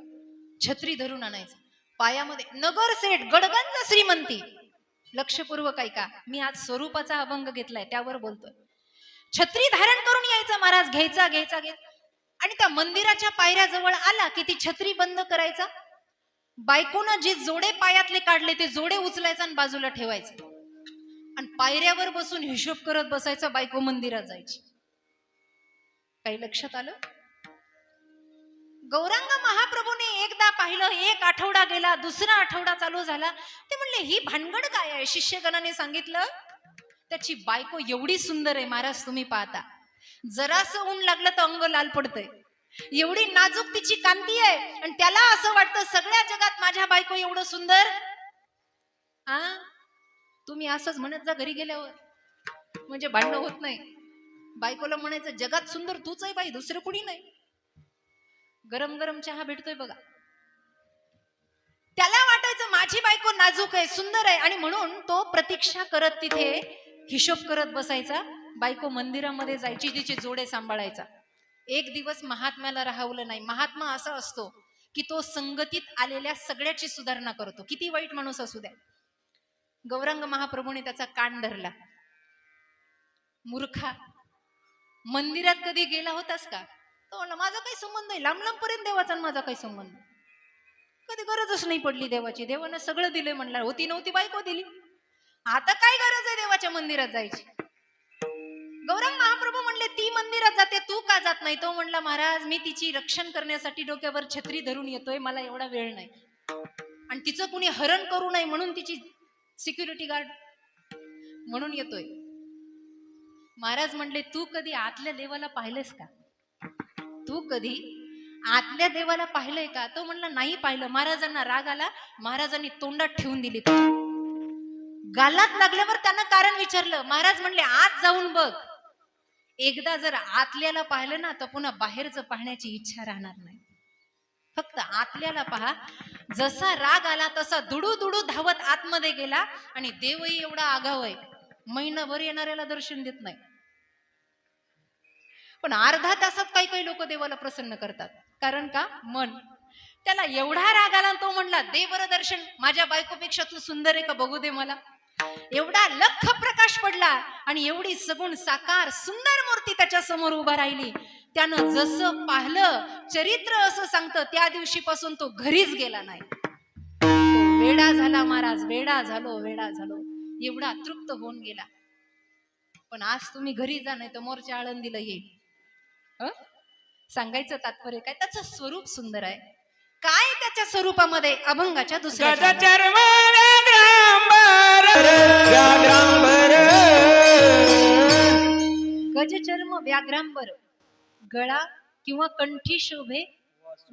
छत्री धरून आणायचं. पायामध्ये नगर सेट, गडगंज श्रीमंती. लक्षपूर्वक ऐका, मी आज स्वरूपाचा अभंग घेतलाय त्यावर बोलतोय. छत्री धारण करून यायचा महाराज, घ्यायचा घ्यायचा घ्यायचा आणि त्या मंदिराच्या पायऱ्याजवळ आला की ती छत्री बंद करायचा. बायकोनं जे जोडे पायातले काढले ते जोडे उचलायचा आणि बाजूला ठेवायचे आणि पायऱ्यावर बसून हिशोब करत बसायचा. बायको मंदिरात जायची. काही लक्षात आलं? गौरांग महाप्रभूने एकदा पाहिलं, एक आठवडा गेला, दुसरा आठवडा चालू झाला. ते म्हणले ही भानगड काय आहे? शिष्यगणाने सांगितलं त्याची बायको एवढी सुंदर आहे महाराज, तुम्ही पाहता जरासं ऊन लागलं तर अंग लाल पडतंय, एवढी नाजूक तिची कांती आहे आणि त्याला असं वाटतं सगळ्या जगात माझ्या बायको एवढं सुंदर. हा, तुम्ही असंच म्हणत जा घरी गेल्यावर, म्हणजे भांडण होत नाही. बायकोला म्हणायचं जगात सुंदर तूच आहे बाई, दुसरं कुणी नाही. गरम गरम चहा भेटतोय बघा. त्याला वाटायचं माझी बायको नाजूक आहे, सुंदर आहे आणि म्हणून तो प्रतीक्षा करत तिथे हिशोब करत बसायचा. बायको मंदिरामध्ये जायची, तिचे जोडे सांभाळायचा. एक दिवस महात्म्याला राहवलं नाही. महात्मा असा असतो की तो संगतीत आलेल्या सगळ्याची सुधारणा करतो, किती वाईट माणूस असू द्या. गौरांग महाप्रभूने त्याचा कान धरला. मूर्खा, मंदिरात कधी गेला होतास का? तो म्हणला माझा काही संबंध नाही, लांब लांब पर्यंत देवाचा माझा काही संबंध, कधी गरजच नाही पडली देवाची, देवानं सगळं दिले. म्हणला होती नव्हती बायको दिली, आता काय गरज आहे देवाच्या मंदिरात जायची? गौरांग महाप्रभू म्हणले ती मंदिरात जाते, तू का जात नाही? तो म्हणला महाराज मी तिची रक्षण करण्यासाठी डोक्यावर छत्री धरून येतोय, मला एवढा वेळ नाही आणि तिचं कुणी हरण करू नये म्हणून तिची सिक्युरिटी गार्ड म्हणून येतोय. महाराज म्हणले तू कधी आतल्या देवाला पाहिलेस का? तू कधी आतल्या देवाला पाहिलंय का? तो म्हणला नाही पाहिलं. महाराजांना राग आला, महाराजांनी तोंडात ठेवून दिली. गालात लागल्यावर त्यानं कारण विचारलं. महाराज म्हणले आत जाऊन बघ, एकदा जर आतल्याला पाहिलं ना तर पुन्हा बाहेरचं पाहण्याची इच्छा राहणार नाही. फक्त आतल्याला पहा. जसा राग आला तसा दुडू दुडू धावत आतमध्ये गेला आणि देवही एवढा आगाव आहे, महिनाभर येणाऱ्याला दर्शन देत नाही. पण अर्धा तासात काही काही लोक देवाला प्रसन्न करतात. कारण का? मन. त्याला एवढा राग आला तो म्हणला दे बरं दर्शन, माझ्या बायकोपेक्षा तू सुंदर आहे का बघू दे मला. एवढा लख प्रकाश पडला आणि एवढी सगुण साकार सुंदर मूर्ती त्याच्या समोर उभा राहिली. त्यानं जसं पाहिलं, चरित्र असं सांगतं त्या दिवशीपासून तो घरीच गेला नाही. तो वेडा झाला महाराज, वेडा झालो, वेडा झालो, एवढा तृप्त होऊन गेला. पण आज तुम्ही घरी जा, नाही तर मोरच्या आळंदीला येईल. सांगायचं तात्पर्य काय? त्याचं स्वरूप सुंदर आहे. काय त्याच्या स्वरूपामध्ये? अभंगाच्या दुसऱ्या गजचर्म व्याघ्रांबर, गळा किंवा कंठी शोभे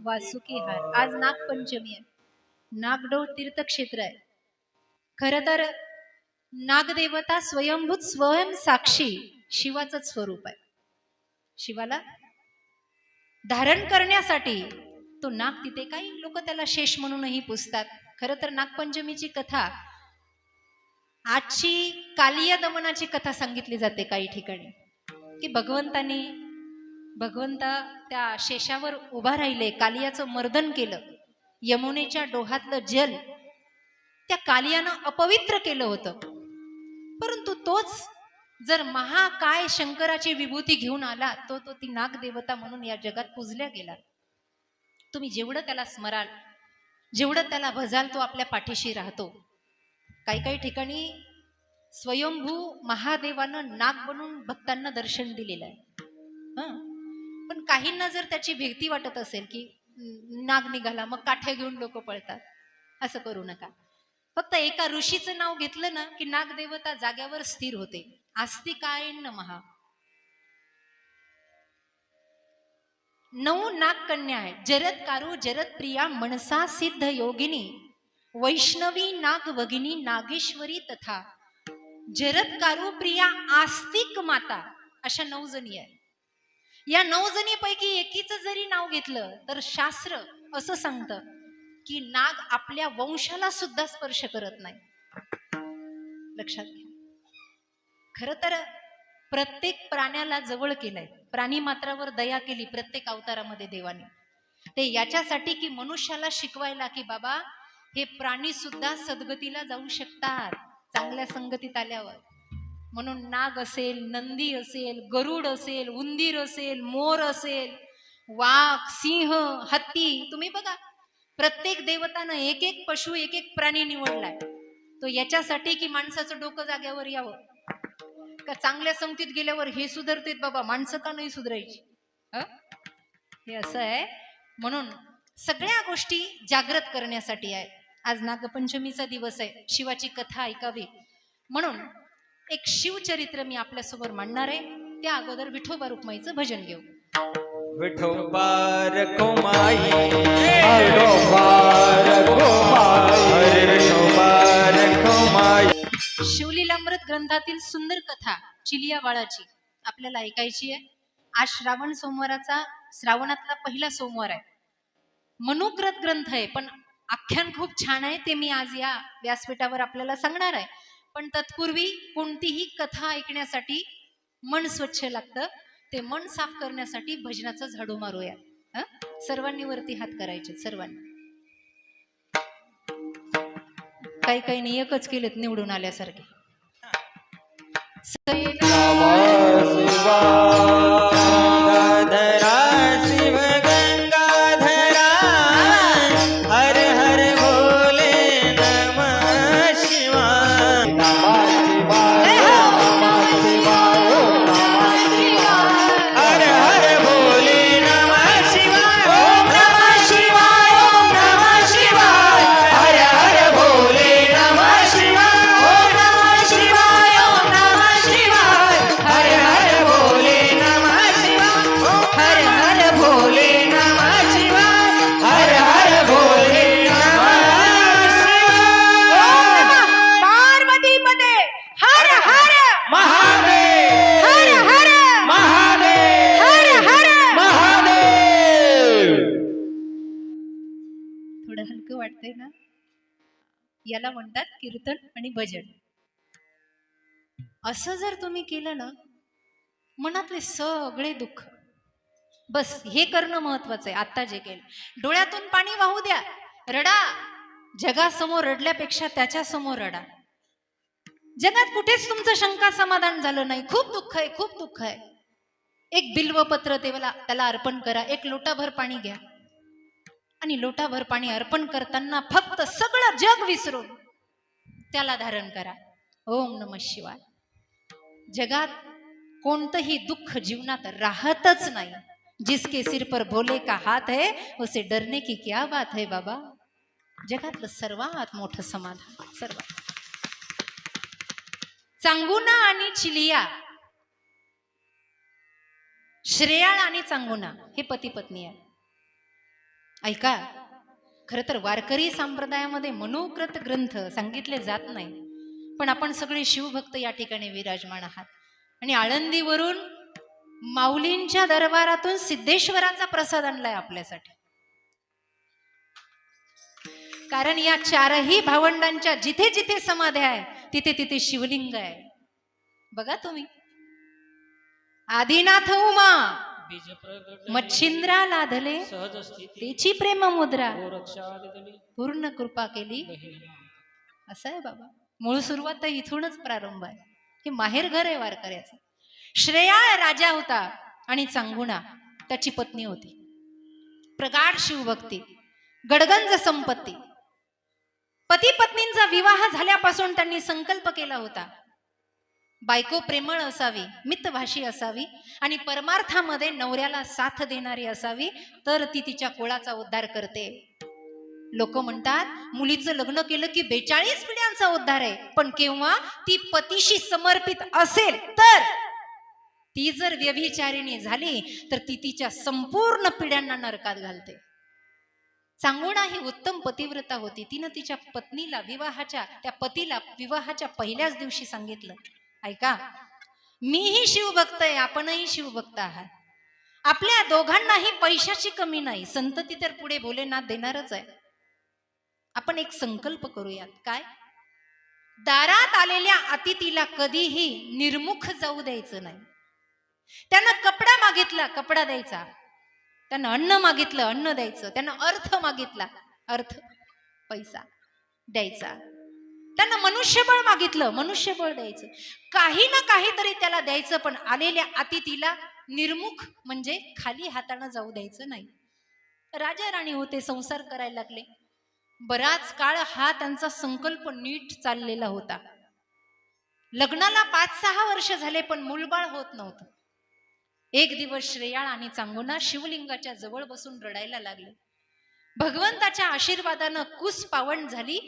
वासुकी हार. आज नागपंचमी आहे, नागडोळ तीर्थक्षेत्र आहे. खर तर नागदेवता स्वयंभूत स्वयं साक्षी शिवाचं स्वरूप आहे. शिवाला धारण करण्यासाठी तो नाग तिथे, काही लोक त्याला शेष म्हणूनही पुजतात. खरं तर नागपंचमीची कथा आजची कालिया दमनाची कथा सांगितली जाते काही ठिकाणी, की भगवंता त्या शेषावर उभा राहिले, कालियाचं मर्दन केलं, यमुनेच्या डोहातलं जल त्या कालियानं अपवित्र केलं होतं. परंतु तोच जर महाकाय शंकराची विभूती घेऊन आला, तो ती नागदेवता म्हणून या जगात पूजल्या गेला. तुम्ही जेवढं त्याला स्मराल, जेवढं त्याला भजाल, तो आपल्या पाठीशी राहतो. काही काही ठिकाणी स्वयंभू महादेवानं नाग बनून भक्तांना दर्शन दिलेलं आहे. पण काहींना जर त्याची भीती वाटत असेल की नाग निघाला मग काठ्या घेऊन लोक पळतात, असं करू नका. फक्त एका ऋषीचं नाव घेतलं ना की नागदेवता जाग्यावर स्थिर होते. आस्तिकाय नमः. 9 नागकन्या आहेत. जरद कारू, जरद प्रिया, मनसा सिद्ध योगिनी, वैष्णवी नाग भगिनी, नागेश्वरी तथा जरद कारू प्रिया आस्तिक माता, अशा 9 जणी आहेत. या 9 जणीपैकी एकीच जरी नाव घेतलं तर शास्त्र असं सांगतं की नाग आपल्या वंशाला सुद्धा स्पर्श करत नाही. लक्षात घ्या. खर तर प्रत्येक प्राण्याला जवळ केलंय, प्राणी मात्रावर दया केली प्रत्येक अवतारामध्ये देवाने. ते याच्यासाठी की मनुष्याला शिकवायला की बाबा हे प्राणी सुद्धा सद्गतीला जाऊ शकतात चांगल्या संगतीत आल्यावर. म्हणून नाग असेल, नंदी असेल, गरुड असेल, उंदीर असेल, मोर असेल, वाघ, सिंह, हत्ती, तुम्ही बघा प्रत्येक देवतानं एक एक पशु, एक एक प्राणी निवडलाय. तो याच्यासाठी की माणसाचं डोकं जाग्यावर यावं. का चांगल्या संगतीत गेल्यावर हे सुधारतेत बाबा, माणसं का नाही सुधारायची? हे असं आहे. म्हणून सगळ्या गोष्टी जागृत करण्यासाठी आहेत. आज नागपंचमीचा दिवस आहे, शिवाची कथा ऐकावी म्हणून एक शिवचरित्र मी आपल्यासमोर मांडणार आहे. त्या अगोदर विठोबा रुक्माईचं भजन घेऊ. विठोबा रखुमाई, विठोबा रखुमाई, विठोबा रखुमाई. शिवलीलामृत ग्रंथातील सुंदर कथा चिलिया बाळाची आपल्याला ऐकायची आहे. आज श्रावण सोमवाराचा, श्रावणातला पहिला सोमवार आहे. मनुकृत ग्रंथ आहे पण आख्यान खूप छान आहे. ते मी आज या व्यासपीठावर आपल्याला सांगणार आहे. पण तत्पूर्वी कोणतीही कथा ऐकण्यासाठी मन स्वच्छ लागतं. ते मन साफ करण्यासाठी भजनाचा झाडू मारूया. सर्वांनी वरती हात करायचे, सर्वांनी. काही काही एकच केलेत निवडून आल्यासारखे. वाटतंय ना, याला म्हणतात कीर्तन आणि भजन. असं जर तुम्ही केलं ना, मनातले सगळे दुःख, बस हे करणं महत्वाचं आहे. आता जे केलं, डोळ्यातून पाणी वाहू द्या, रडा. जगासमोर रडल्यापेक्षा त्याच्या समोर रडा. जगात कुठेच तुमचं शंका समाधान झालं नाही, खूप दुःख आहे, खूप दुःख आहे. एक बिल्वपत्र त्याला अर्पण करा. एक लोटाभर पाणी घ्या आणि लोटाभर पाणी अर्पण करताना फक्त सगळं जग विसरून त्याला धारण करा. ओम नमः शिवाय. जगात कोणतंही दुःख जीवनात राहतच नाही. जिसके सिर पर भोले का हात है उसे डरने की क्या बात है बाबा. जगातलं सर्वात मोठं समाधान. सर्वात. चांगुना आणि चिलिया, श्रेयाळ आणि चांगुना हे पती पत्नी आहे. ऐका, खर तर वारकरी संप्रदायामध्ये मनुकृत ग्रंथ सांगितले जात नाही, पण आपण सगळे शिवभक्त या ठिकाणी विराजमान आहात. आणि आळंदीवरून माऊलींच्या दरबारातून सिद्धेश्वराचा प्रसाद आणलाय आपल्यासाठी. कारण या चारही भावंडांच्या जिथे जिथे समाध्या आहे तिथे तिथे शिवलिंग आहे. बघा तुम्ही, आदिनाथ उमा बीज प्रगट मच्छिंद्रा लाधले सहज स्थिती तेची प्रेम मुद्रा रक्षा दिली पूर्ण कृपा केली. बहिणा. असं आहे बाबा. मूळ सुरुवात तर इथूनच प्रारंभ आहे. हे माहेर घर आहे वारकऱ्याचं. श्रेयाळ राजा होता आणि चांगुणा त्याची पत्नी होती. प्रगाढ शिवभक्ती, गडगंज संपत्ती. पती पत्नींचा विवाह झाल्यापासून त्यांनी संकल्प केला होता, बायको प्रेमळ असावी, मितभाषी असावी आणि परमार्थामध्ये नवऱ्याला साथ देणारी असावी, तर ती तिच्या कुळाचा उद्धार करते. लोक म्हणतात मुलीचं लग्न केलं की 42 पिढ्यांचा उद्धार आहे, पण केव्हा ती पतीशी समर्पित असेल तर. ती जर व्यभिचारिणी झाली तर ती तिच्या संपूर्ण पिढ्यांना नरकात घालते. चांगुणा ही उत्तम पतिव्रता होती. तिनं तिच्या पत्नीला त्या पतीला विवाहाच्या पहिल्याच दिवशी सांगितलं, ऐका, मीही शिवभक्त आहे, आपणही शिवभक्त आहात. आपल्या दोघांनाही पैशाची कमी नाही, संतती तर पुढे भोलेनाथ देणारच आहे. आपण एक संकल्प करूयात. काय? दारात आलेल्या अतिथीला कधीही निर्मुख जाऊ द्यायचं नाही. त्यानं कपडा मागितला, कपडा द्यायचा. त्यानं अन्न मागितलं, अन्न द्यायचं. त्यानं अर्थ मागितला, अर्थ, पैसा द्यायचा. त्यानं मनुष्यबळ मागितलं, मनुष्यबळ द्यायचं. काही ना काहीतरी त्याला द्यायचं, पण आलेल्या अतिथीला निर्मुख म्हणजे खाली हाताने जाऊ द्यायचं नाही. राजा राणी होते, संसार करायला लागले. बराच काळ हा त्यांचा संकल्प नीट चाललेला होता. लग्नाला 5-6 वर्ष झाले, पण मूलबाळ होत नव्हतं. एक दिवस श्रेयाळ आणि चांगुणा शिवलिंगाच्या जवळ बसून रडायला लागले. भगवंताच्या आशीर्वादानं कुस पावन झाली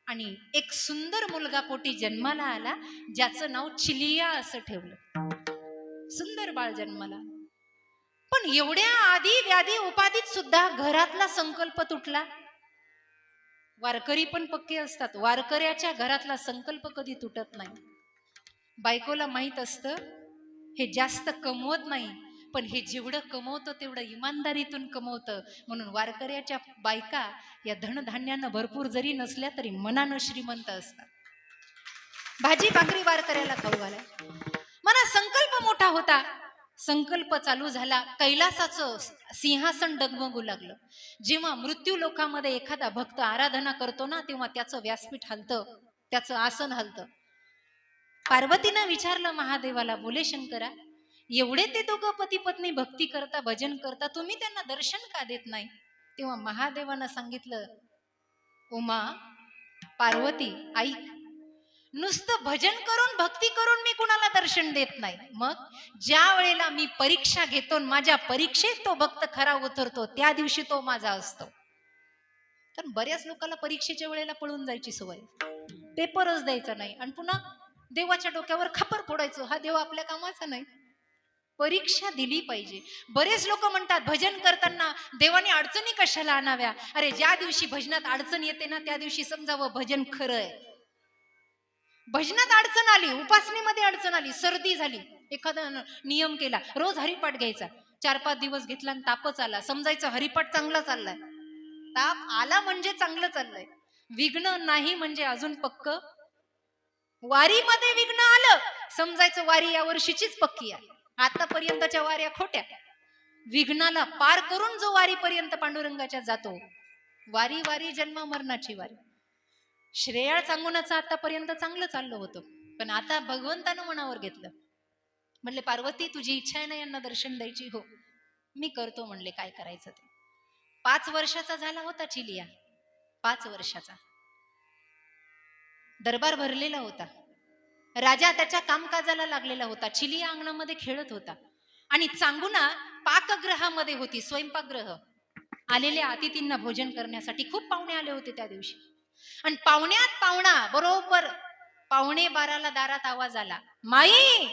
आणि एक सुंदर मुलगा पोटी जन्माला आला, ज्याचं नाव चिलिया असं ठेवलं. सुंदर बाळ जन्माला. पण एवढ्या आधी व्याधी उपाधीत सुद्धा घरातला संकल्प तुटला. वारकरी पण पक्के असतात, वारकऱ्याच्या घरातला संकल्प कधी तुटत नाही. बायकोला माहित असतं हे जास्त कमवत नाही, पण हे जेवढं कमवतं तेवढं इमानदारीतून कमवतं. म्हणून वारकऱ्याच्या बायका या धनधान्यानं भरपूर जरी नसल्या तरी मनानं श्रीमंत असतात. भाजी भाकरी वारकऱ्याला खाऊ घालाय. मला संकल्प मोठा होता. संकल्प चालू झाला. कैलासाचं सिंहासन डगमगू लागलं. जेव्हा मृत्यू लोकामध्ये एखादा भक्त आराधना करतो ना, तेव्हा त्याचं व्यासपीठ हलतं, त्याचं आसन हलतं. पार्वतीनं विचारलं महादेवाला, बोले शंकरा, एवढे ते दोघं पती पत्नी भक्ती करता, भजन करता, तुम्ही त्यांना दर्शन का देत नाही? तेव्हा महादेवानं सांगितलं, उमा, पार्वती, ऐक, नुसतं भजन करून भक्ती करून मी कुणाला दर्शन देत नाही. मग ज्या वेळेला मी परीक्षा घेतो, माझ्या परीक्षेत तो भक्त खरा उतरतो, त्या दिवशी तो माझा असतो. कारण बऱ्याच लोकांना परीक्षेच्या वेळेला पळून जायची सवय, पेपरच द्यायचा नाही आणि पुन्हा देवाच्या डोक्यावर खापर फोडायचं. हा देव आपल्या कामाचा नाही. परीक्षा दिली पाहिजे. बरेच लोक म्हणतात भजन करताना देवाने अडचणी कशाला आणाव्या. अरे, ज्या दिवशी भजनात अडचण येते ना, त्या दिवशी समजावं भजन खरं आहे. भजनात अडचण आली, उपासनेमध्ये अडचण आली, सर्दी झाली, एखादा नियम केला, रोज हरिपाठ घ्यायचा. 4-5 दिवस घेतला आणि तापच आला, समजायचं हरिपाठ चांगला चाललाय. ताप आला म्हणजे चांगलं चाललंय. विघ्न नाही म्हणजे अजून पक्क. वारीमध्ये विघ्न आलं, समजायचं वारी या वर्षीचीच पक्की आहे. आतापर्यंतच्या वाऱ्या खोट्या. विघ्नाला पार करून जो वारीपर्यंत पांडुरंगाच्या जातो, वारी वारी जन्म मरणाची वारी. श्रेयाळ चांगुणाचं आतापर्यंत चांगलं चाललं होतं, पण आता भगवंतानं मनावर घेतलं. म्हणले, पार्वती, तुझी इच्छा आहे ना यांना दर्शन द्यायची? हो, मी करतो म्हणले, काय करायचं ते. 5 वर्षाचा झाला होता चिलिया, 5 वर्षाचा. दरबार भरलेला होता. राजा त्याच्या कामकाजाला लागलेला होता. चिलिया अंगणामध्ये खेळत होता आणि चांगुणा पाकगृहामध्ये होती, स्वयंपाकगृह. आलेल्या अतिथींना भोजन करण्यासाठी खूप पाहुणे आले होते त्या दिवशी. आणि पाहुण्यात पाहुणा बरोबर 11:15 दारात आवाज आला, माई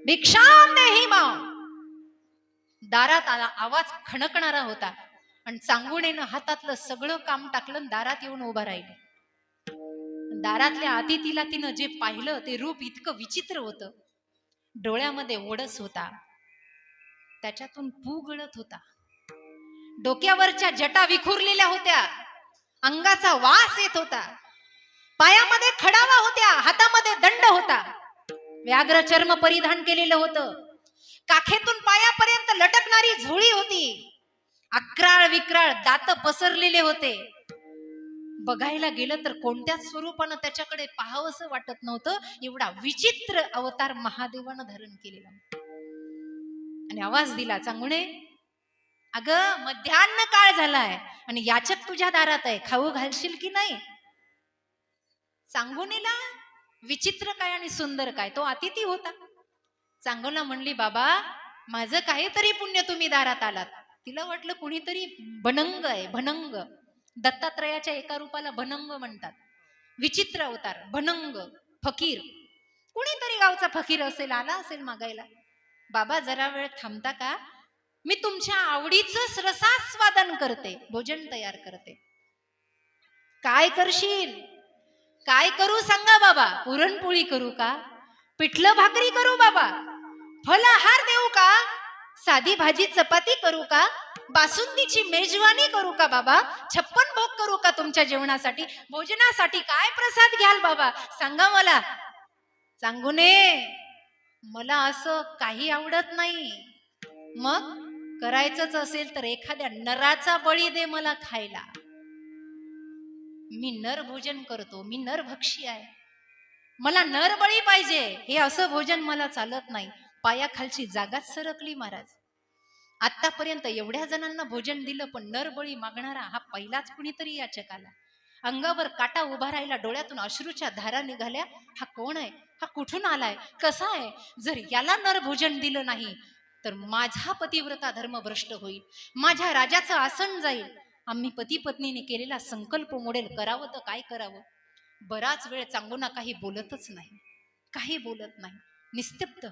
भिक्षाम देही माव. दारात आवाज खणकणारा होता आणि चांगुणेनं हातातलं सगळं काम टाकलं, दारात येऊन उभा राहिले. दारातल्या अतिथीला तिनं जे पाहिलं ते रूप इतकं विचित्र होतं. डोळ्यामध्ये ओढस होता, त्याच्यातून पू गळत होता, डोक्यावरच्या जटा विखुरलेल्या होत्या, अंगाचा वास येत होता. पायामध्ये खडावा होत्या, हातामध्ये दंड होता, व्याघ्र चर्म परिधान केलेलं होतं, काखेतून पायापर्यंत लटकणारी झोळी होती, अक्राळ विक्राळ दात पसरलेले होते. बघायला गेलं तर कोणत्याच स्वरूपानं त्याच्याकडे पाहावंसं वाटत नव्हतं, एवढा विचित्र अवतार महादेवानं धारण केलेला. आणि आवाज दिला, चांगुणे अगं मध्यान्ह काळ झालाय आणि याचक तुझ्या दारात आहे, खाऊ घालशील की नाही? चांगुणेला विचित्र काय आणि सुंदर काय, तो अतिथी होता. चांगुला म्हणली, बाबा माझं काहीतरी पुण्य तुम्ही दारात आलात. तिला वाटलं कुणीतरी भनंग आहे, भनंग. दत्तात्रयाच्या एका रूपाला भनंग म्हणतात. विचित्र अवतार, भनंग, फकीर, कुणीतरी गावचा फकीर असेल, आला असेल मागायला. बाबा जरा वेळ थांबता का, मी तुमच्या आवडीचं रसास्वादन करते, भोजन तयार करते. काय करशील? काय करू सांगा बाबा? पुरणपोळी करू का? पिठलं भाकरी करू बाबा? फलाहार देऊ का? साधी भाजी चपाती करू का? बासुंदीची मेजवानी करू का बाबा? 56 भोग करू का तुमच्या जेवणासाठी? भोजनासाठी काय प्रसाद घ्याल बाबा, सांगा मला. चांगुने मला असं काही आवडत नाही. मग करायचंच असेल तर एखाद्या नराचा बळी दे मला खायला. मी नर भोजन करतो, मी नरभक्षी आहे, मला नरबळी पाहिजे. हे असं भोजन मला चालत नाही. पायाखालची जागाच सरकली महाराज. आतापर्यंत एवढ्या जणांना भोजन दिलं, पण नरबळी मागणारा हा पहिलाच कुणीतरी याचक आला. अंगावर काटा उभा राहिला, डोळ्यातून अश्रूच्या धारा निघाल्या. हा कोण आहे? हा कुठून आलाय? कसा आहे? जर याला नर भोजन दिलं नाही तर माझा पतिव्रता धर्म भ्रष्ट होईल, माझ्या राजाचं आसन जाईल, आम्ही पती पत्नीने केलेला संकल्प मोडेल. करावं तर काय करावं? बराच वेळ चांगुना काही बोलतच नाही, काही बोलत नाही, निस्तब्ध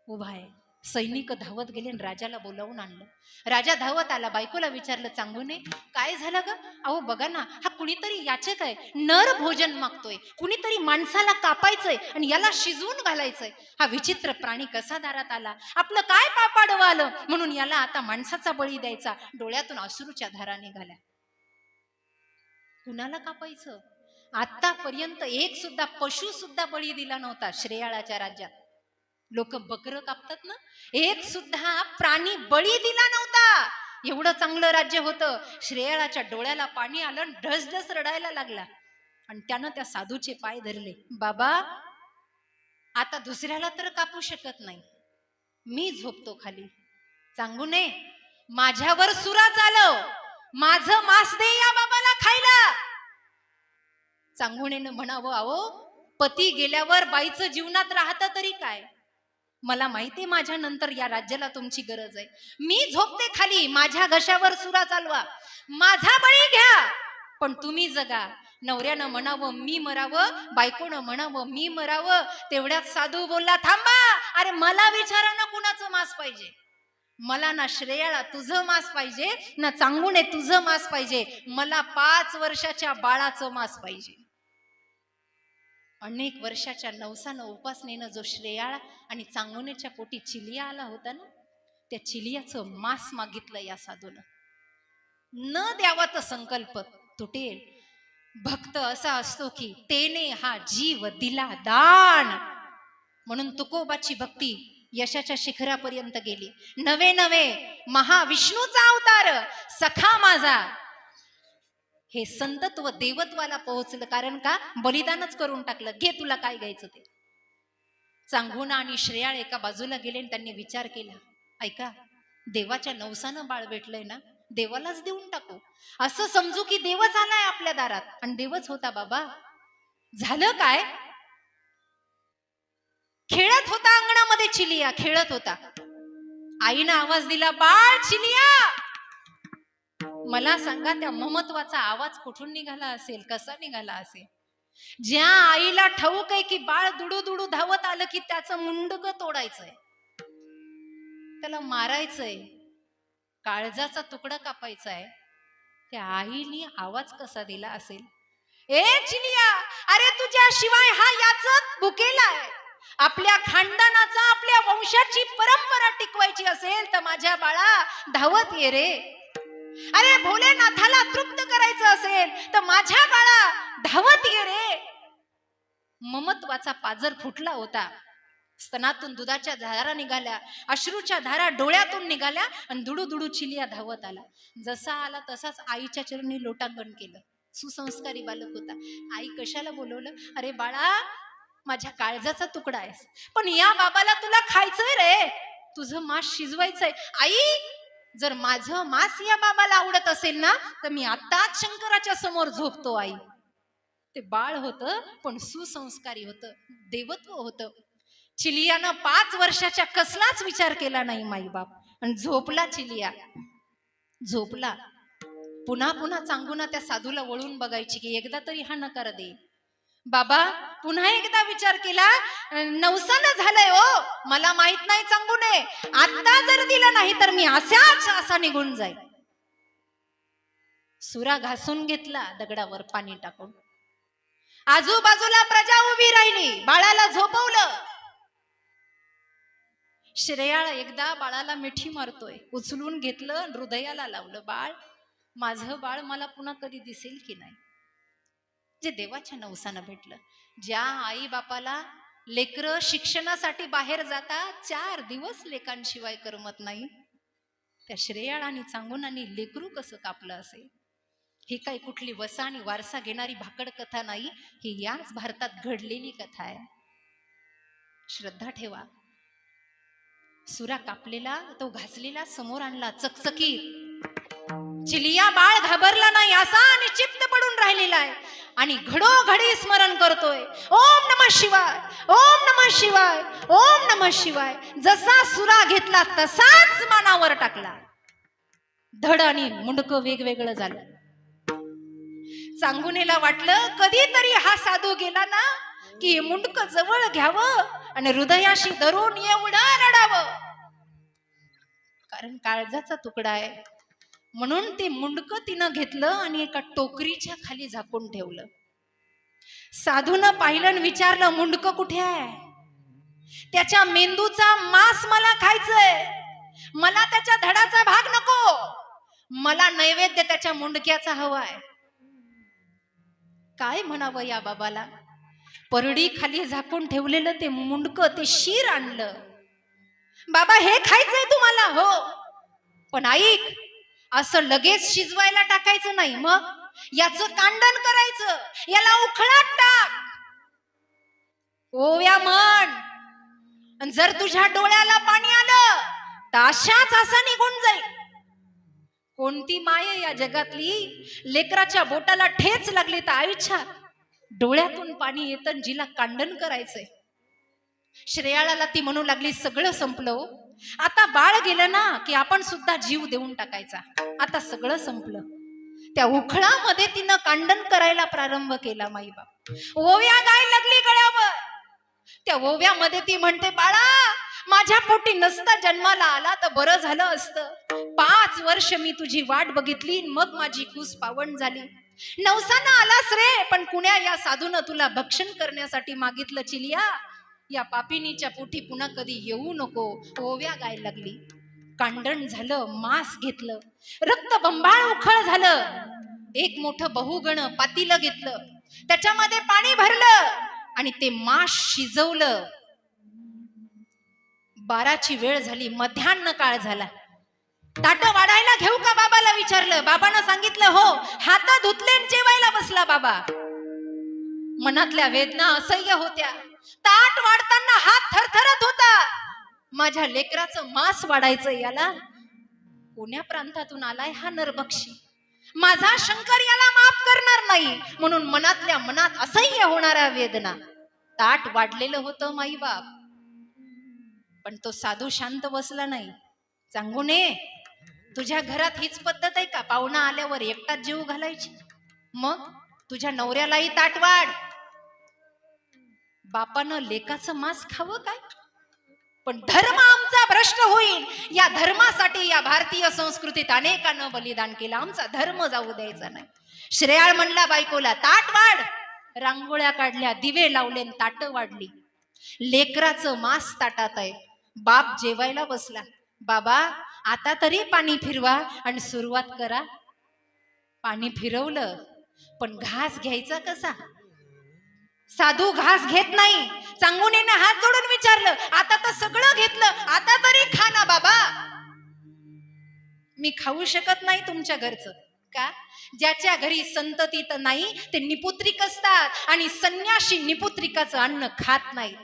उभा आहे. सैनिक धावत गेले आणि राजाला बोलावून आणलं. राजा धावत आला, बायकोला विचारलं, चांगुने काय झालं ग? अहो बघा ना, हा कुणीतरी याचक आहे, नर भोजन मागतोय, कुणीतरी माणसाला कापायचंय आणि याला शिजवून घालायचंय. हा विचित्र प्राणी कसा दारात आला? आपलं काय पापाडवं आलं म्हणून याला आता माणसाचा बळी द्यायचा? डोळ्यातून अश्रूच्या धारा निघाल्या. कुणाला कापायचं? आतापर्यंत एक सुद्धा पशु सुद्धा बळी दिला नव्हता श्रेयाळाच्या राज्यात. लोक बकरं कापतात ना, एक सुद्धा प्राणी बळी दिला नव्हता. एवढं चांगलं राज्य होतं. श्रेयाळाच्या डोळ्याला पाणी आलं, ढसढस रडायला लागला आणि त्यानं त्या साधूचे पाय धरले. बाबा आता दुसऱ्याला तर कापू शकत नाही, मी झोपतो खाली. चांगुने माझ्यावर सुरा चालव, माझं मांस दे या बाबाला खायला. चांगुणेनं म्हणावं, अहो पती गेल्यावर बाईचं जीवनात राहतं तरी काय? मला माहितीये माझ्या नंतर या राज्याला तुमची गरज आहे. मी झोपते खाली, माझ्या घशावर सुरा चालवा, माझा बळी घ्या, पण तुम्ही जगा. नवऱ्यानं म्हणावं मी मरावं, बायकोनं म्हणावं मी मरावं. तेवढ्यात साधू बोलला, थांबा, अरे मला विचारा ना कुणाचं मांस पाहिजे. मला ना श्रेयाला तुझं मांस पाहिजे, ना चांगुणे तुझं मांस पाहिजे, मला 5 वर्षाच्या बाळाचं मांस पाहिजे. अनेक वर्षाच्या नवसानं उपासनेनं जो श्रेयाळ आणि चांगुनेच्या पोटी चिलिया आला होता ना, त्या चिलियाचं मांस मागितलं या साधूनं. न द्यावा तर संकल्प तुटेल. भक्त असा असतो की तेने हा जीव दिला दान, म्हणून तुकोबाची भक्ती यशाच्या शिखरापर्यंत गेली. नवे नवे महाविष्णूचा अवतार सखा माझा हे संतत्व देवत्वाला पोहोचलं. कारण का? बलिदानच करून टाकलं. घे तुला काय घ्यायचं ते. चांगुना आणि श्रेयाळ एका बाजूला गेले आणि त्यांनी विचार केला, ऐका देवाच्या नवसानं बाळ भेटलंय ना, देवालाच देऊन टाकू. असं समजू की देवच आलाय आपल्या दारात. आणि देवच होता बाबा. झालं काय? खेळत होता अंगणामध्ये चिलिया, खेळत होता. आईनं आवाज दिला, बाळ चिलिया. मला सांगा त्या ममत्वाचा आवाज कुठून निघाला असेल, कसा निघाला असेल? ज्या आईला ठाऊक आहे की बाळ दुडू दुडू धावत आलं की त्याचं मुंडक तोडायचंय, त्याला मारायचंय, काळजाचा तुकडा कापायचा आहे, त्या आईने आवाज कसा दिला असेल? ए चिलिया, अरे तुझ्या शिवाय हा याचक भुकेला आहे. आपल्या खानदानाचा, आपल्या वंशाची परंपरा टिकवायची असेल तर माझ्या बाळा धावत ये रे. अरे भोलेनाथाला तृप्त करायचं असेल तर माझ्या बाळा धावत ये रे. ममत्वाचा पाजर फुटला होता. स्तनातून दुधाच्या धारा निघाल्या, अश्रूच्या धारा डोळ्यातून निघाल्या आणि दुडू दुडू चिलिया धावत आला. जसा आला तसाच आईच्या चरणी लोटांगण केलं. सुसंस्कारी बालक होता. आई कशाला बोलवलं? अरे बाळा, माझ्या काळजाचा तुकडा आहेस, पण या बाबाला तुला खायचंय रे, तुझं मांस शिजवायचंय. आई, जर माझं मांस या बाबाला आवडत असेल ना, तर मी आताच शंकराच्या समोर झोपतो. आई, ते बाळ होतं पण सुसंस्कारी होतं, देवत्व होतं. चिलियानं 5 वर्षाच्या कसलाच विचार केला नाही माई बाप, आणि झोपला चिलिया, झोपला. पुन्हा पुन्हा चांगून त्या साधूला वळून बघायची की एकदा तरी हा नकार दे. बाबा पुन्हा एकदा विचार केला, नवसानं झालंय ओ, मला माहित नाही चांगू नये, आता जर दिलं नाही तर मी असा निघून जाईल. सुरा घासून घेतला दगडावर पाणी टाकून. आजूबाजूला प्रजा उभी राहिली, बाळाला झोपवलं. श्रेयाळ एकदा बाळाला मिठी मारतोय, उचलून घेतलं, हृदयाला लावलं. बाळ, माझं बाळ मला पुन्हा कधी दिसेल की नाही. जे देवाच्या नवसानं भेटलं. ज्या आई बापाला लेकरं शिक्षणासाठी बाहेर जातात, 4 दिवस लेकांशिवाय करमत नाही, त्या श्रेयाळ आणि चांगुनांनी लेकरू कसं कापलं असेल. ही काही कुठली वसा आणि वारसा घेणारी भाकड कथा नाही, ही याच भारतात घडलेली कथा आहे. श्रद्धा ठेवा. सुरा कापलेला, तो घासलेला समोर आणला, चकचकीत. चिलिया बाळ घाबरला नाही, असा निश्चित पडून राहिलेला आहे आणि घडोघडी स्मरण करतोय, ओम नमः शिवाय, ओम नमः शिवाय, ओम नमः शिवाय. जसा सुरा घेतला तसाच मानावर टाकला. धड आणि मुंडकं वेगवेगळं झालं. चांगुनेला वाटलं कधीतरी हा साधू गेला ना की मुंडकं जवळ घ्यावं आणि हृदयाशी धरून एवढं रडावं, कारण काळजाचा तुकडा आहे. म्हणून ते मुंडकं तिनं घेतलं आणि एका टोकरीच्या खाली झाकून ठेवलं. साधूनं पाहिलं आणि विचारलं, मुंडकं कुठे आहे? त्याच्या मेंदूचा मांस मला खायचंय, मला त्याच्या धडाचा भाग नको, मला नैवेद्य त्याच्या मुंडक्याचा हवाय. काय म्हणावं या बाबाला? परडी खाली झाकून ठेवलेलं ते मुंडकं, ते शीर आणलं. बाबा, हे खायचंय तुम्हाला? हो, पण ऐक, असं लगेच शिजवायला टाकायचं नाही, मग याचं कांडण करायचं, याला उखळात टाक, ओव्या म्हण, आणि जर तुझ्या डोळ्याला पाणी आलं तर अशाच असं निघून जाईल. कोणती माय या जगातली लेकराच्या बोटाला ठेच लागली तर आईच्या डोळ्यातून पाणी येतं, जिला कांडण करायचंय. श्रेयाळाला ती म्हणू लागली, सगळं संपलं, आता बाळ गेलं ना की आपण सुद्धा जीव देऊन टाकायचा, आता सगळं संपलं. त्या उखळामध्ये तिनं कांडण करायला प्रारंभ केला. माई बाप ओव्या गाय लागली गळ्यावर. त्या ओव्यामध्ये ती म्हणते, बाळा, माझ्या पोटी नसता जन्माला आला तर बरं झालं असतं. 5 वर्ष मी तुझी वाट बघितली, मग माझी कूस पावन झाली. नवसानं आलास रे, पण कुण्या या साधूनं तुला भक्षण करण्यासाठी मागितलं. चिलिया, या पापिनीच्या पोटी पुन्हा कधी येऊ नको. ओव्या गाय लागली, कांडण झालं, मांस घेतलं, रक्त बंबाळ उखळ झालं. एक मोठं बहुगण पातीलं घेतलं, त्याच्यामध्ये पाणी भरलं आणि ते मांस शिजवलं. 12ची वेळ झाली, मध्यान्ह काळ झाला. ताट वाढायला घेऊ का? बाबाला विचारलं. बाबानं सांगितलं हो. हात धुतले जेवायला बसला बाबा. मनातल्या वेदना असह्य होत्या. ताट वाढताना हात थरथरत होता. माझ्या लेकराचं मांस वाढायचं, याला कोण्या प्रांतातून आलाय हा नरभक्षी? माझा शंकर याला माफ करणार नाही. म्हणून मनातल्या मनात असह्य होणाऱ्या वेदना. ताट वाढलेलं होतं माई बाप, पण तो साधू शांत बसला नाही. चांगुने, तुझ्या घरात हीच पद्धत आहे का? पाहुणा आल्यावर एकटाच जीव घालायची? मग तुझ्या नवऱ्यालाही ताट वाढ. बापानं लेकाचं मांस खावं काय? पण धर्म आमचा भ्रष्ट होईल, या धर्मासाठी या भारतीय संस्कृतीत अनेकांना बलिदान केलं. आमचा धर्म जाऊ द्यायचा नाही. श्रेयाळ म्हणला बायकोला, ताट वाढ. रांगोळ्या काढल्या, दिवे लावले, ताट वाढली. लेकराचं मांस ताटात आहे. बाप जेवायला बसला. बाबा, आता तरी पाणी फिरवा आणि सुरुवात करा. पाणी फिरवलं, पण घास घ्यायचा कसा? साधू घास घेत नाही. चांगुनेनं हात जोडून विचारलं, आता तर सगळं घेतलं, आता तरी खा ना बाबा. मी खाऊ शकत नाही तुमच्या घरचं. का? ज्याच्या घरी संतती तर नाही ते निपुत्रिक असतात आणि संन्याशी निपुत्रिकाचं अन्न खात नाही.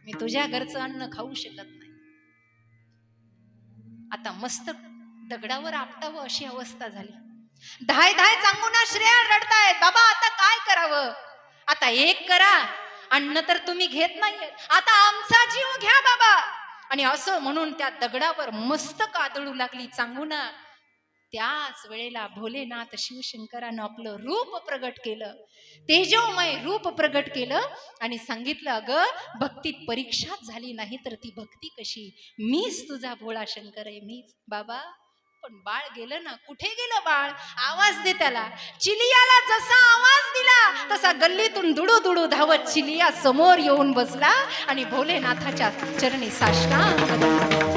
मी तुझ्या घरचं अन्न खाऊ शकत नाही. आता मस्त दगडावर आपटावं अशी अवस्था झाली. धाय धाय चांगुना श्रेया रडतायत, बाबा आता काय करावं? आता एक करा, अन्न तर तुम्ही घेत नाहीये, आता आमचा जीव घ्या बाबा. आणि असं म्हणून त्या दगडावर मस्तक आदळू लागली चांगुना. त्याच वेळेला भोलेनाथ शिवशंकरानं आपलं रूप प्रगट केलं, तेजोमय रूप प्रगट केलं आणि सांगितलं, अगं भक्तीत परीक्षाच झाली नाही तर ती भक्ती कशी? मीच तुझा भोळा शंकर आहे, मीच. बाबा पण बाळ गेलं ना. कुठे गेलं बाळ? आवाज दे त्याला. चिलियाला जसा आवाज दिला तसा गल्लीतून दुडू दुडू धावत चिलिया समोर येऊन बसला आणि भोलेनाथाच्या चरणी साष्टांग